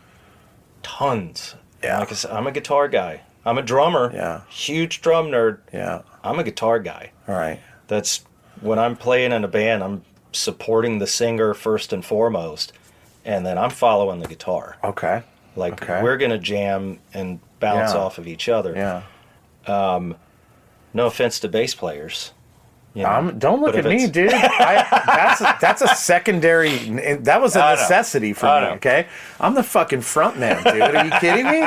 Tons. Yeah. Like I said, I'm a guitar guy. I'm a drummer. Yeah. Huge drum nerd. Yeah. I'm a guitar guy. All right. That's when I'm playing in a band, I'm supporting the singer first and foremost, and then I'm following the guitar. Okay. Like we're gonna jam and bounce off of each other. Yeah. No offense to bass players. You know, don't look but at me, dude. That's a secondary. That was a necessity for me. Okay, I'm the fucking front man, dude. Are you kidding me?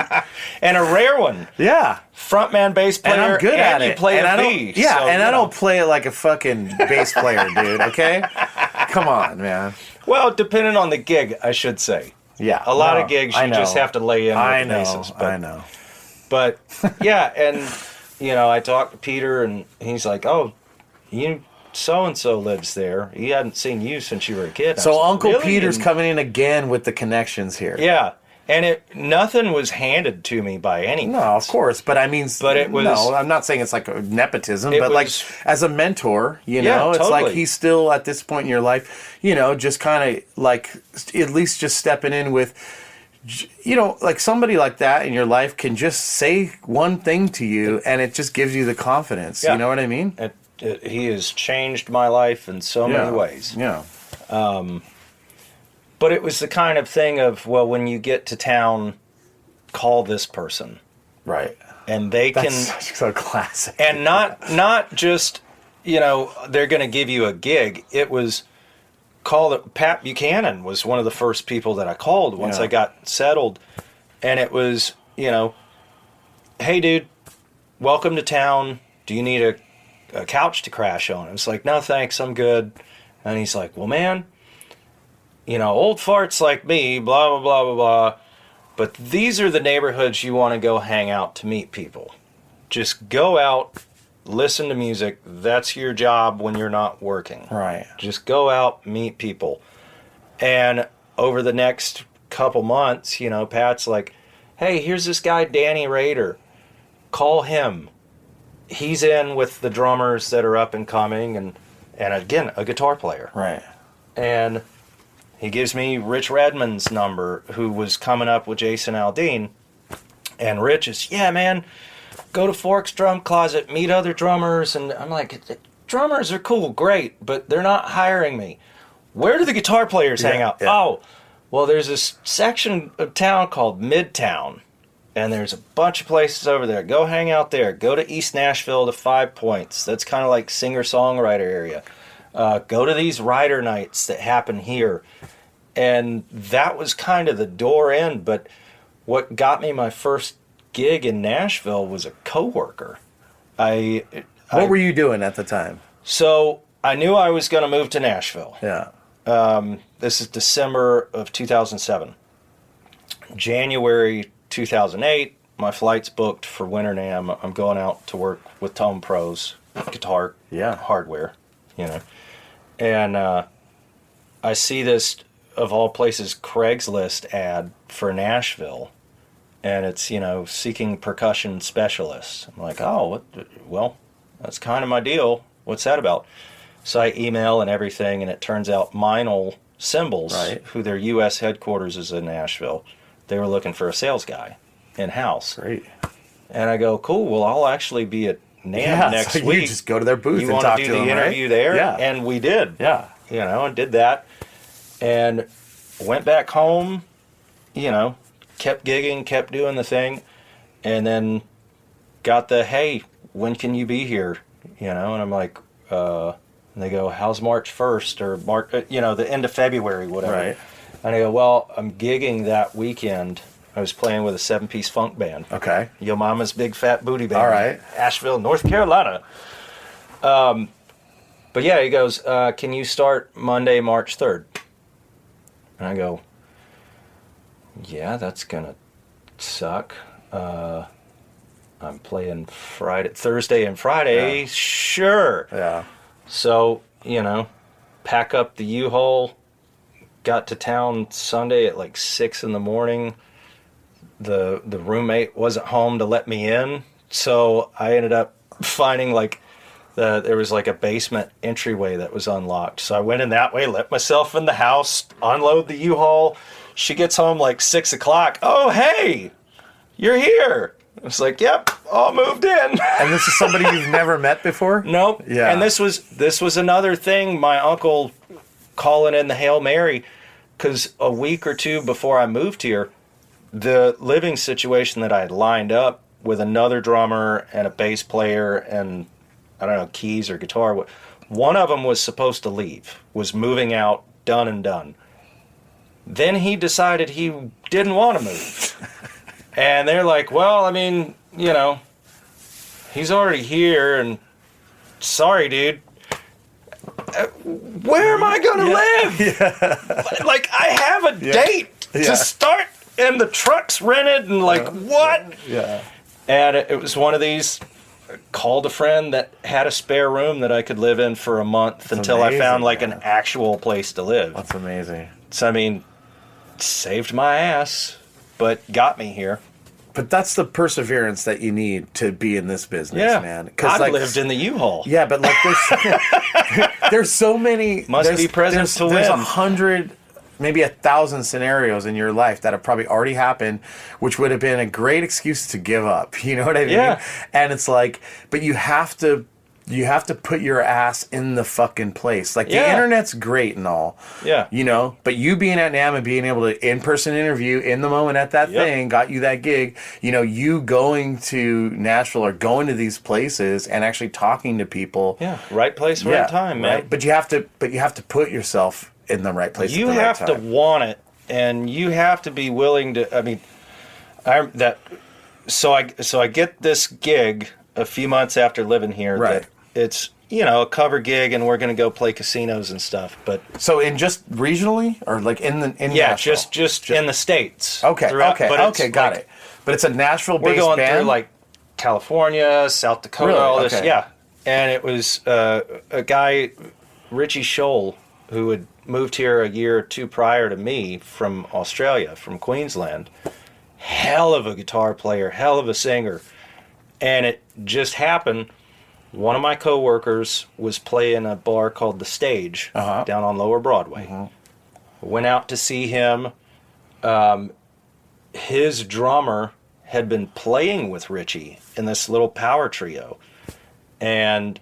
And a rare one. Yeah, Frontman bass player. and I'm good at you it. play and a I don't, V. yeah, so, and I know. don't play it like a fucking bass player, dude. Okay, come on, man. Well, depending on the gig, I should say. Yeah, A lot of gigs you just have to lay in with I the know. basses. But, I know. But yeah, and you know, I talked to Peter, and he's like, "Oh, you." So-and-so lives there. He hadn't seen you since you were a kid. So like, Uncle really? Peter's And, coming in again with the connections here. yeah, and nothing was handed to me by any means. No, of course, but I mean, But it was- No, I'm not saying it's like a nepotism, It but like was- as a mentor, you know, it's totally. like he's still at this point in your life, you know, just kind of like at least just stepping in with, you know, like somebody like that in your life can just say one thing to you, and it just gives you the confidence. Yeah. You know what I mean? He has changed my life in so many ways. Yeah. But it was the kind of thing of, well, when you get to town, call this person, Right. and they That's can, so classic. and not just, you know, they're going to give you a gig. It was Pat Buchanan was one of the first people that I called once I got settled, and it was, you know, hey dude, welcome to town. Do you need a couch to crash on? It's like, no thanks, I'm good. And he's like, well man, you know, old farts like me, blah blah blah blah blah, but these are the neighborhoods you want to go hang out to meet people. Just go out, listen to music. That's your job when you're not working. Right. Just go out, meet people. And over the next couple months, Pat's like, hey, here's this guy, Danny Rader. Call him. He's in with the drummers that are up and coming, and again, a guitar player. Right. And he gives me Rich Redmond's number, who was coming up with Jason Aldean. And Rich is, yeah, man, go to Fork's Drum Closet, meet other drummers. And I'm like, drummers are cool, great, but they're not hiring me. Where do the guitar players hang out? Yeah. Oh, well, there's this section of town called Midtown, and there's a bunch of places over there. Go hang out there. Go to East Nashville to 5 Points. That's kind of like singer-songwriter area. Go to these writer nights that happen here. And that was kind of the door in, but what got me my first gig in Nashville was a coworker. What were you doing at the time? So I knew I was going to move to Nashville. Yeah. This is December of 2007. January 2008, my flight's booked for Winter NAMM. I'm going out to work with Tone Pros, guitar hardware, And I see this, of all places, Craigslist ad for Nashville. And it's, seeking percussion specialists. I'm like, oh, well, that's kind of my deal. What's that about? So I email and everything, and it turns out Meinl Cymbals, who their U.S. headquarters is in Nashville, they were looking for a sales guy in-house. Great. And I go, cool, well, I'll actually be at NAMM next week. You just go to their booth you and talk to them, You want to do the interview there? Yeah. And we did. Yeah. And did that. And went back home, kept gigging, kept doing the thing, and then got the, hey, when can you be here? And I'm like, and they go, how's March 1st or March, the end of February, whatever. Right. And I go, well, I'm gigging that weekend. I was playing with a 7-piece funk band. Okay. Yo Mama's Big Fat Booty Band. All right. Asheville, North Carolina. But yeah, he goes, can you start Monday, March 3rd? And I go, yeah, that's going to suck. I'm playing Thursday and Friday. Yeah. Sure. Yeah. So, pack up the U-Haul, got to town Sunday at like 6 in the morning. The roommate wasn't home to let me in, so I ended up finding there was like a basement entryway that was unlocked. So I went in that way, let myself in the house, unload the U-Haul. She gets home like 6 o'clock. Oh, hey, you're here. I was like, yep, all moved in. And this is somebody you've never met before? Nope. Yeah. And this was another thing, my uncle calling in the Hail Mary, because a week or two before I moved here, the living situation that I had lined up with another drummer and a bass player and, I don't know, keys or guitar, one of them was supposed to leave, was moving out, done and done. Then he decided he didn't want to move. And they're like, well, I mean, he's already here, and sorry, dude. Where am I going to live? Yeah. Like, I have a date to start, and the truck's rented, and what? Yeah. And it was one of these, called a friend that had a spare room that I could live in for a month until I found an actual place to live. That's amazing. So, I mean, saved my ass, but got me here. But that's the perseverance that you need to be in this business, man. I've lived in the U-Haul. Yeah, but there's so many. Must be present to win. There's 100, maybe 1,000 scenarios in your life that have probably already happened, which would have been a great excuse to give up. You know what I mean? Yeah. And it's like, but you have to put your ass in the fucking place. Like, the internet's great and all. Yeah. But you being at NAMM and being able to in-person interview in the moment at that thing got you that gig. You going to Nashville or going to these places and actually talking to people. Yeah. Right place, right time, man. Right? But you have to put yourself in the right place. You have to want it, and you have to be willing to. I mean, So I get this gig a few months after living here. Right. That it's a cover gig, and we're going to go play casinos and stuff. But so in just regionally or in Nashville? just in the States. Okay. But Got it. But it's a Nashville-based we're going band? through California, South Dakota, Really? all this. Okay. Yeah, and it was a guy, Richie Scholl, who had moved here a year or two prior to me from Australia, from Queensland. Hell of a guitar player, hell of a singer. And it just happened, one of my coworkers was playing a bar called The Stage down on Lower Broadway. Went out to see him. His drummer had been playing with Richie in this little power trio. And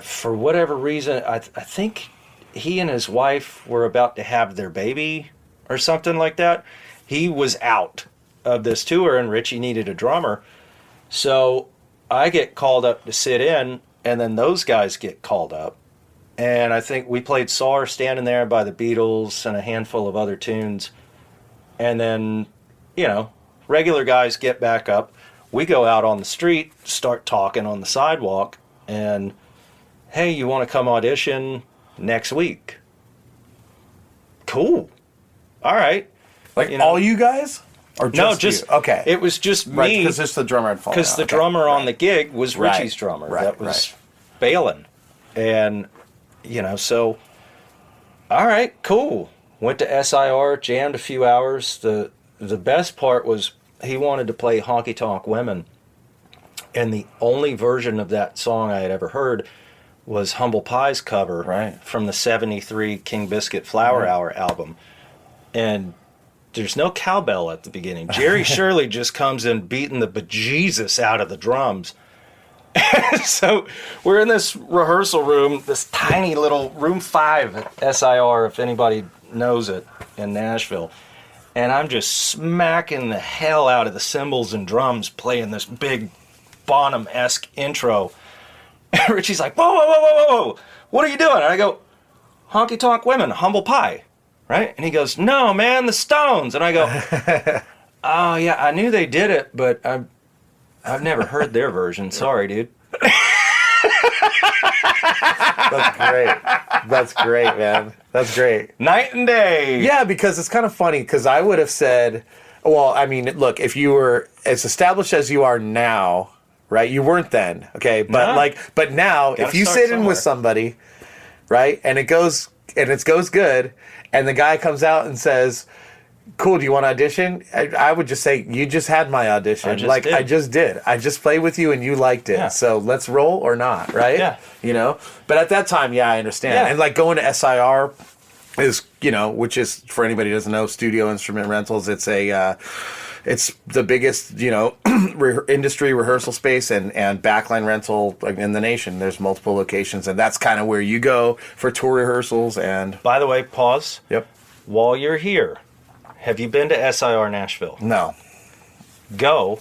for whatever reason, I think he and his wife were about to have their baby or something like that. He was out of this tour and Richie needed a drummer. So I get called up to sit in, and then those guys get called up. And I think we played Saw Her Standing There by the Beatles and a handful of other tunes. And then, you know, regular guys get back up. We go out on the street, start talking on the sidewalk, and, hey, you want to come audition next week? Cool. All right. Like, you know, all you guys? Or just no, just you? Okay. It was just Right, me. because just the drummer had fallen Because out. the drummer on the gig was Right. Richie's drummer. Right, That was Balin. And, you know, so, all right, cool. Went to SIR, jammed a few hours. The best part was he wanted to play Honky Tonk Women. And the only version of that song I had ever heard was Humble Pie's cover from the 73 King Biscuit Flower Hour album. And there's no cowbell at the beginning. Jerry Shirley just comes in beating the bejesus out of the drums. So we're in this rehearsal room, this tiny little room 5 at SIR, if anybody knows it, in Nashville. And I'm just smacking the hell out of the cymbals and drums playing this big Bonham-esque intro. And Richie's like, whoa, whoa, whoa, whoa, whoa, what are you doing? And I go, Honky Tonk Women, Humble Pie. Right? And he goes, no, man, the Stones. And I go, oh, yeah, I knew they did it, but I've never heard their version. Sorry, dude. That's great. That's great, man. That's great. Night and day. Yeah, because it's kind of funny, because I would have said, well, I mean, look, if you were as established as you are now, right, you weren't then, okay? But No. but now, Gotta if you start sit in somewhere. with somebody, right, and it goes good, and the guy comes out and says, cool, do you want to audition? I would just say, you just had my audition. I just did. I just played with you and you liked it. Yeah. So let's roll or not, right? Yeah. You know? But at that time, yeah, I understand. Yeah. And like going to SIR is, you know, which is, for anybody who doesn't know, Studio Instrument Rentals, it's it's the biggest, you know, industry rehearsal space and backline rental in the nation. There's multiple locations, and that's kind of where you go for tour rehearsals. And By the way, pause. Yep. While you're here, have you been to SIR Nashville? No. Go.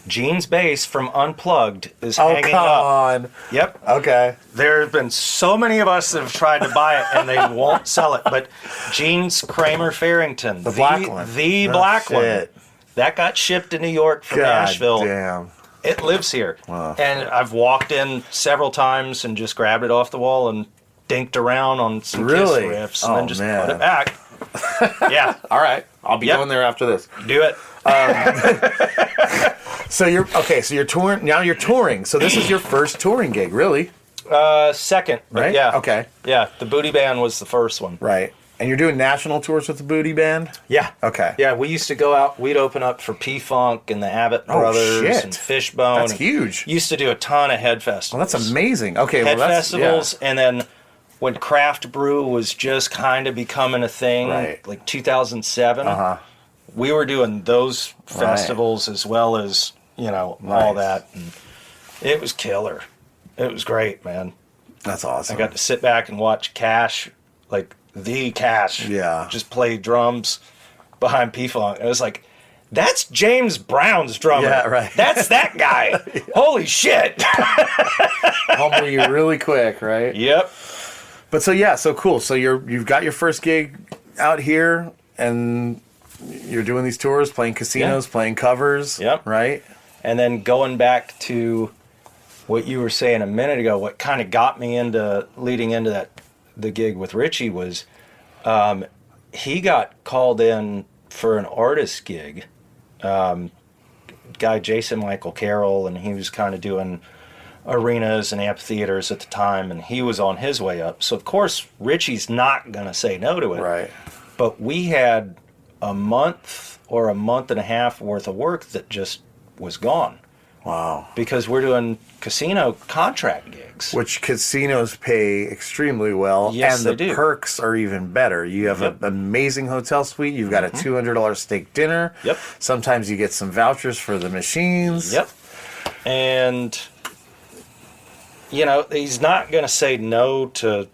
Gene's bass from Unplugged is Oh, hanging come up. on. Yep. Okay. There have been so many of us that have tried to buy it and they won't sell it. But Gene's Kramer Farrington, the black one. the No black shit. one, that got shipped to New York from God Nashville. damn. It lives here. Wow. And I've walked in several times and just grabbed it off the wall and dinked around on some Really? Kiss riffs and Oh, then just man. put it back. Yeah, All right. I'll be Yep. going there after this. do it. So you're touring. Now you're touring. So this is your first touring gig, really? Second, but Right? yeah. Okay. Yeah, the Booty Band was the first one. Right. And you're doing national tours with the Booty Band? Yeah. Okay. Yeah, we used to go out. We'd open up for P-Funk and the Abbott Oh, Brothers shit. and Fishbone. That's and huge. Used to do a ton of head festivals. Well, that's amazing. Okay. Head well, that's, festivals, and then when craft brew was just kind of becoming a thing, Right. like 2007, we were doing those festivals as well as, you know, all Nice. that. And it was killer. It was great, man. That's awesome. I got to sit back and watch Cash, like the Cash, Yeah. just play drums behind P-Funk. I was like, that's James Brown's drummer. Yeah, right. That's that guy. Holy shit. humble you really quick, right? Yep. But so cool. So you've got your first gig out here, and you're doing these tours, playing casinos, playing covers. Yep. Right. And then going back to what you were saying a minute ago, what kind of got me into leading into the gig with Richie was he got called in for an artist gig. Guy Jason Michael Carroll, and he was kind of doing arenas and amphitheaters at the time, and he was on his way up. So, of course, Richie's not going to say no to it. Right. But we had a month or a month and a half worth of work that just was gone. Wow. Because we're doing casino contract gigs. Which casinos pay extremely well. Yes, and they the do. perks are even better. You have an amazing hotel suite. You've got a $200 steak dinner. Yep. Sometimes you get some vouchers for the machines. Yep. And, you know, he's not going to say no to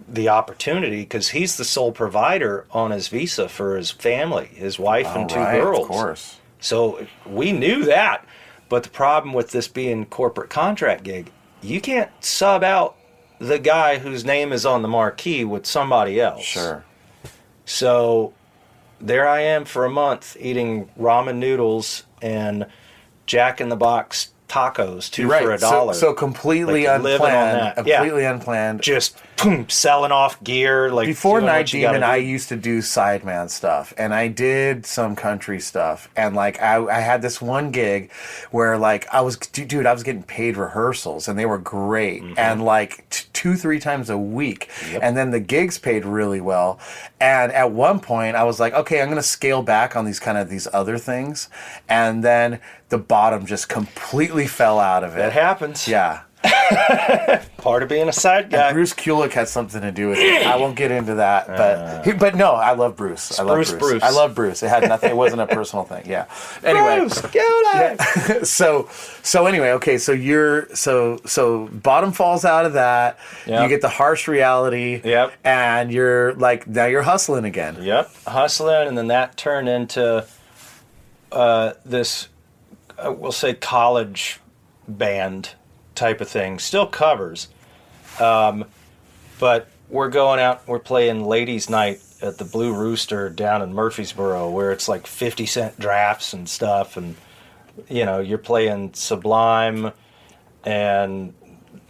the opportunity because he's the sole provider on his visa for his family, his wife and two girls. Of course. So we knew that. But the problem with this being corporate contract gig, you can't sub out the guy whose name is on the marquee with somebody else. Sure. So there I am for a month eating ramen noodles and Jack in the Box tacos, two for $1. So completely Like, living on unplanned. that. Completely unplanned. Just selling off gear. Like Before doing Night what you gotta Demon, I do. used to do sideman stuff, and I did some country stuff, and like I had this one gig where like I was getting paid rehearsals, and they were great, and like 2-3 times a week, and then the gigs paid really well, and at one point I was like, okay, I'm gonna scale back on these other things, and then the bottom just completely fell out of it. That happens. Yeah. Part of being a side guy. And Bruce Kulick had something to do with it. I won't get into that, but no, I love Bruce. I love Bruce. I love Bruce. It had nothing. It wasn't a personal thing. Yeah. Anyway, Bruce, Kulick. so anyway, okay. So you're so bottom falls out of that. Yep. You get the harsh reality. Yep. And you're like now you're hustling again. Yep, hustling, and then that turned into this, we'll say, college band type of thing. Still covers, but we're going out. We're playing Ladies' Night at the Blue Rooster down in Murfreesboro, where it's like 50-cent drafts and stuff, and you know you're playing Sublime, and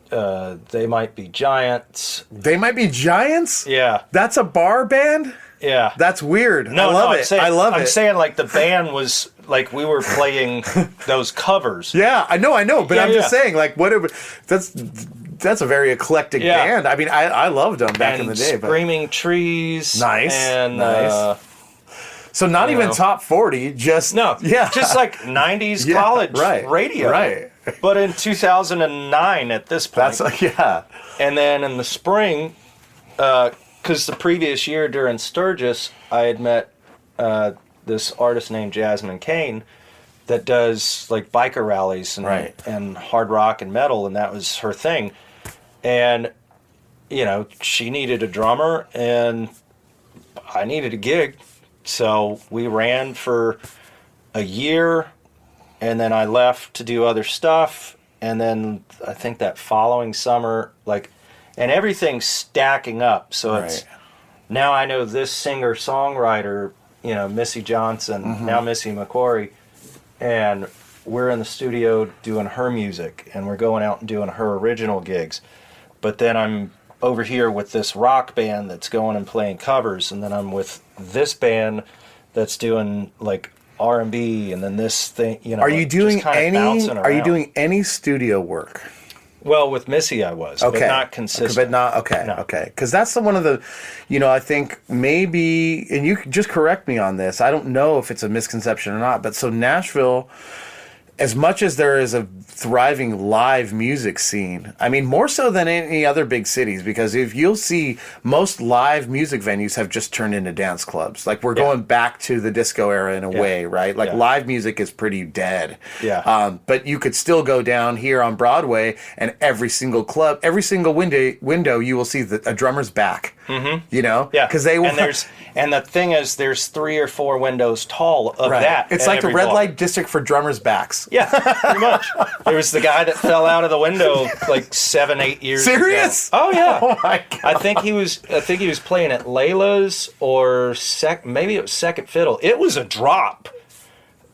They Might Be Giants. They Might Be Giants? Yeah, That's a bar band? yeah. That's weird. No, I love I'm it. saying, I love it. I'm saying like the band was like we were playing those covers. Yeah, I know, but Yeah, I'm just yeah. saying, like, whatever. That's a very eclectic Yeah. band. I mean, I loved them back And in the day. But Screaming Trees. Nice, And nice. So not you even know. top 40, just no, yeah, just like 90s Yeah, college right, radio. right. But in 2009 at this point. that's yeah. And then in the spring, because the previous year during Sturgis, I had met this artist named Jasmine Kane that does like biker rallies and, Right. and hard rock and metal, and that was her thing. And, you know, she needed a drummer, and I needed a gig. So we ran for a year, and then I left to do other stuff. And then I think that following summer, like, and everything's stacking up. So it's, Right. now I know this singer-songwriter, you know, Missy Johnson, now Missy McQuarrie, and we're in the studio doing her music, and we're going out and doing her original gigs. But then I'm over here with this rock band that's going and playing covers, and then I'm with this band that's doing like R&B, and then this thing, you know. Are you just doing kinda any? bouncing Are you around. doing any studio work? Well, with Missy I was, Okay, but not consistent. But not okay. No. Okay, because that's one of the, you know, I think maybe, and you can just correct me on this. I don't know if it's a misconception or not, but so Nashville, as much as there is a thriving live music scene, I mean, more so than any other big cities, because if you'll see, most live music venues have just turned into dance clubs. Like, we're going back to the disco era in a way, right? Like, Yeah. live music is pretty dead. Yeah. But you could still go down here on Broadway, and every single club, every single window, you will see that a drummer's back. Mm-hmm. You know? Yeah, Because they will. and the thing is, there's 3 or 4 windows tall of Right. that. It's at like the every red block. light district for drummers' backs. Yeah, pretty much. There was the guy that fell out of the window like 7-8 years Serious? ago. Oh yeah. Oh my God. I think he was playing at Layla's or maybe it was Second Fiddle. It was a drop.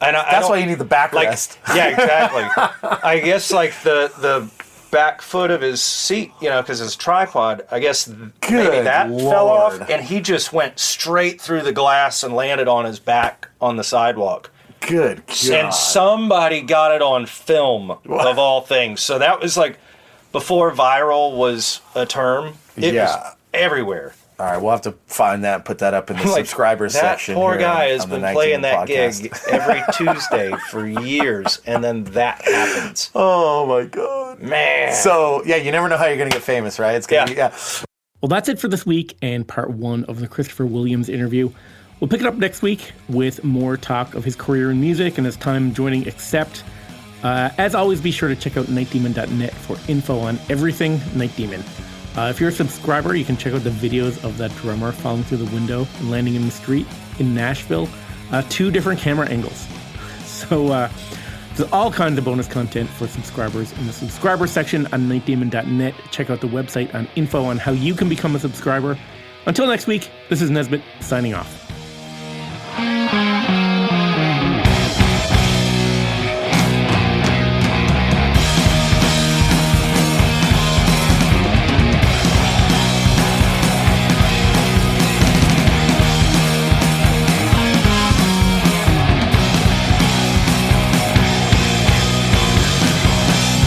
And That's why you need the like, backrest. yeah, exactly. I guess like the back foot of his seat, you know, because his tripod, I guess maybe Good that fell off, Lord. and he just went straight through the glass and landed on his back on the sidewalk. Good God. And somebody got it on film, of all things. So that was like, before viral was a term, it Yeah. was everywhere. All right, we'll have to find that, put that up in the Like, subscribers section. That poor here guy has on the been 19 playing that podcast. gig every Tuesday for years, and then that happens. Oh my god, Man. So yeah, you never know how you're gonna get famous, right? It's gonna be, yeah. Well, that's it for this week and part 1 of the Christopher Williams interview. We'll pick it up next week with more talk of his career in music and his time joining Accept. As always, be sure to check out nightdemon.net for info on everything Night Demon. If you're a subscriber, you can check out the videos of that drummer falling through the window and landing in the street in Nashville. 2 different camera angles. So there's all kinds of bonus content for subscribers in the subscriber section on nightdemon.net. Check out the website on info on how you can become a subscriber. Until next week, this is Nesbitt signing off.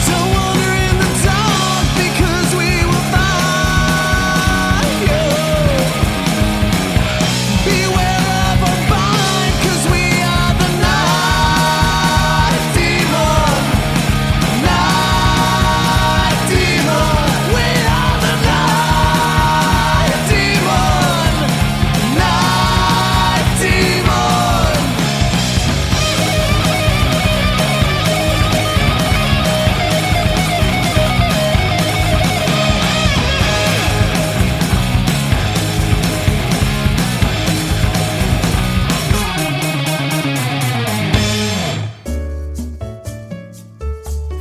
Don't wander in the dark because we will find you. Beware of our bind 'cause we are the night demon. Night demon. We are the night demon. Night demon.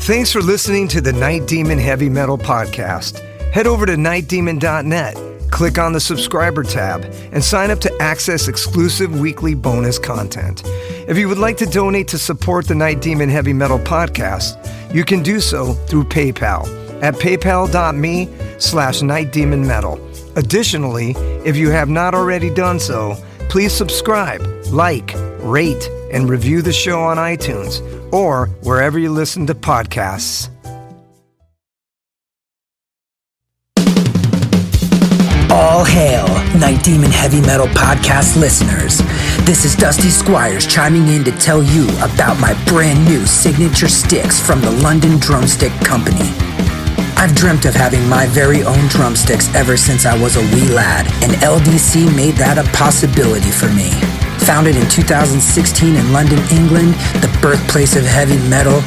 Thanks for listening to the Night Demon Heavy Metal Podcast. Head over to nightdemon.net, click on the subscriber tab, and sign up to access exclusive weekly bonus content. If you would like to donate to support the Night Demon Heavy Metal Podcast, you can do so through PayPal at paypal.me/nightdemonmetal. Additionally, if you have not already done so, please subscribe, like, rate, and review the show on iTunes or wherever you listen to podcasts. All hail, Night Demon Heavy Metal Podcast listeners. This is Dusty Squires chiming in to tell you about my brand new signature sticks from the London Drumstick Company. I've dreamt of having my very own drumsticks ever since I was a wee lad, and LDC made that a possibility for me. Founded in 2016 in London, England, the birthplace of heavy metal,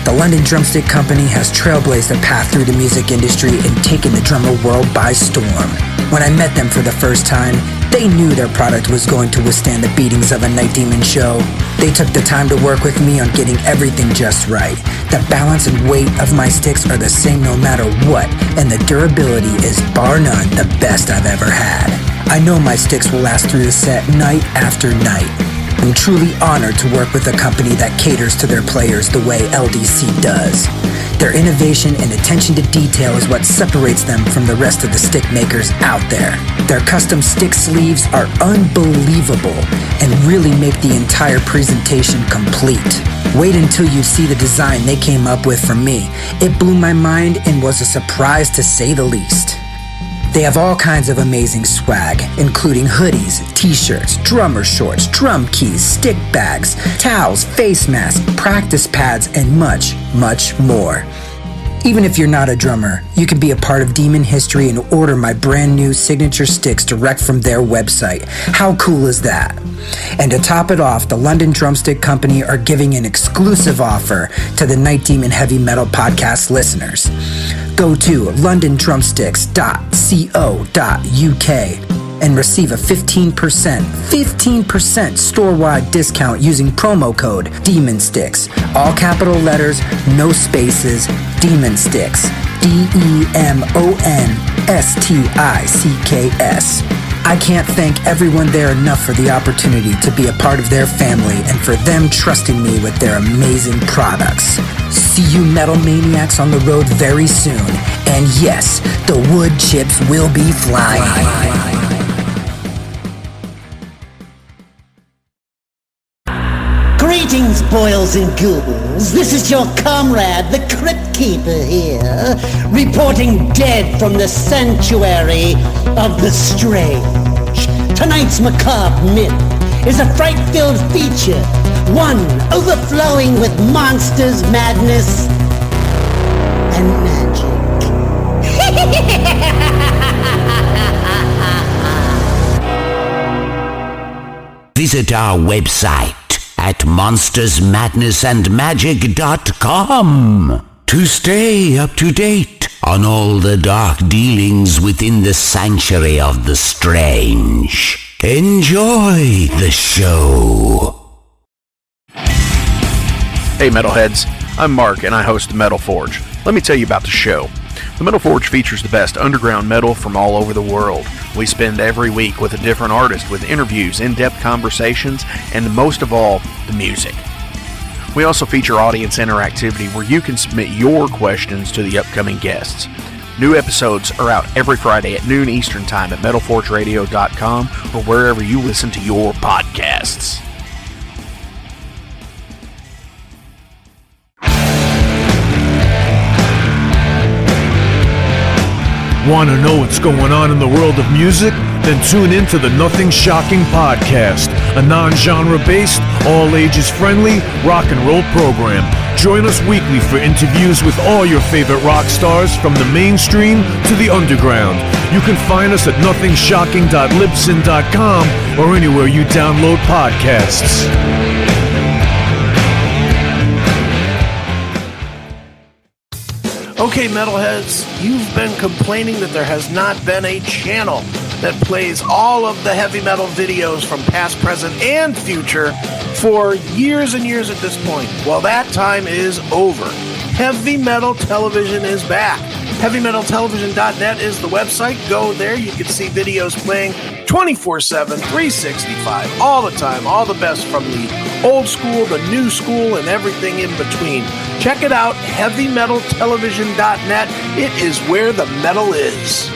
the London Drumstick Company has trailblazed a path through the music industry and taken the drummer world by storm. When I met them for the first time, they knew their product was going to withstand the beatings of a Night Demon show. They took the time to work with me on getting everything just right. The balance and weight of my sticks are the same no matter what, and the durability is bar none the best I've ever had. I know my sticks will last through the set night after night. I'm truly honored to work with a company that caters to their players the way LDC does. Their innovation and attention to detail is what separates them from the rest of the stick makers out there. Their custom stick sleeves are unbelievable and really make the entire presentation complete. Wait until you see the design they came up with for me. It blew my mind and was a surprise to say the least. They have all kinds of amazing swag, including hoodies, t-shirts, drummer shorts, drum keys, stick bags, towels, face masks, practice pads, and much, much more. Even if you're not a drummer, you can be a part of Demon history and order my brand new signature sticks direct from their website. How cool is that? And to top it off, the London Drumstick Company are giving an exclusive offer to the Night Demon Heavy Metal Podcast listeners. Go to londondrumsticks.co.uk and receive a 15% store-wide discount using promo code DEMONSTICKS. All capital letters, no spaces, Demon Sticks. DEMONSTICKS. I can't thank everyone there enough for the opportunity to be a part of their family and for them trusting me with their amazing products. See you metal maniacs on the road very soon. And yes, the wood chips will be flying. Greetings, boils and ghouls. This is your comrade, the Crypt Keeper here, reporting dead from the sanctuary of the strange. Tonight's macabre myth is a fright-filled feature, one overflowing with monsters, madness, and magic. Visit our website at monstersmadnessandmagic.com to stay up to date on all the dark dealings within the sanctuary of the strange. Enjoy the show. Hey Metalheads, I'm Mark and I host the Metal Forge. Let me tell you about the show. The Metal Forge features the best underground metal from all over the world. We spend every week with a different artist with interviews, in-depth conversations, and most of all, the music. We also feature audience interactivity where you can submit your questions to the upcoming guests. New episodes are out every Friday at noon Eastern Time at metalforgeradio.com or wherever you listen to your podcasts. Want to know what's going on in the world of music? Then tune in to the Nothing Shocking Podcast, a non-genre based, all-ages friendly rock and roll program. Join us weekly for interviews with all your favorite rock stars from the mainstream to the underground. You can find us at nothingshocking.libsyn.com or anywhere you download podcasts. Okay, metalheads, you've been complaining that there has not been a channel that plays all of the heavy metal videos from past, present, and future for years and years at this point. Well, that time is over. Heavy Metal Television is back. HeavyMetalTelevision.net is the website. Go there. You can see videos playing 24/7, 365, all the time, all the best from the old school, the new school, and everything in between. Check it out, HeavyMetalTelevision.net. It is where the metal is.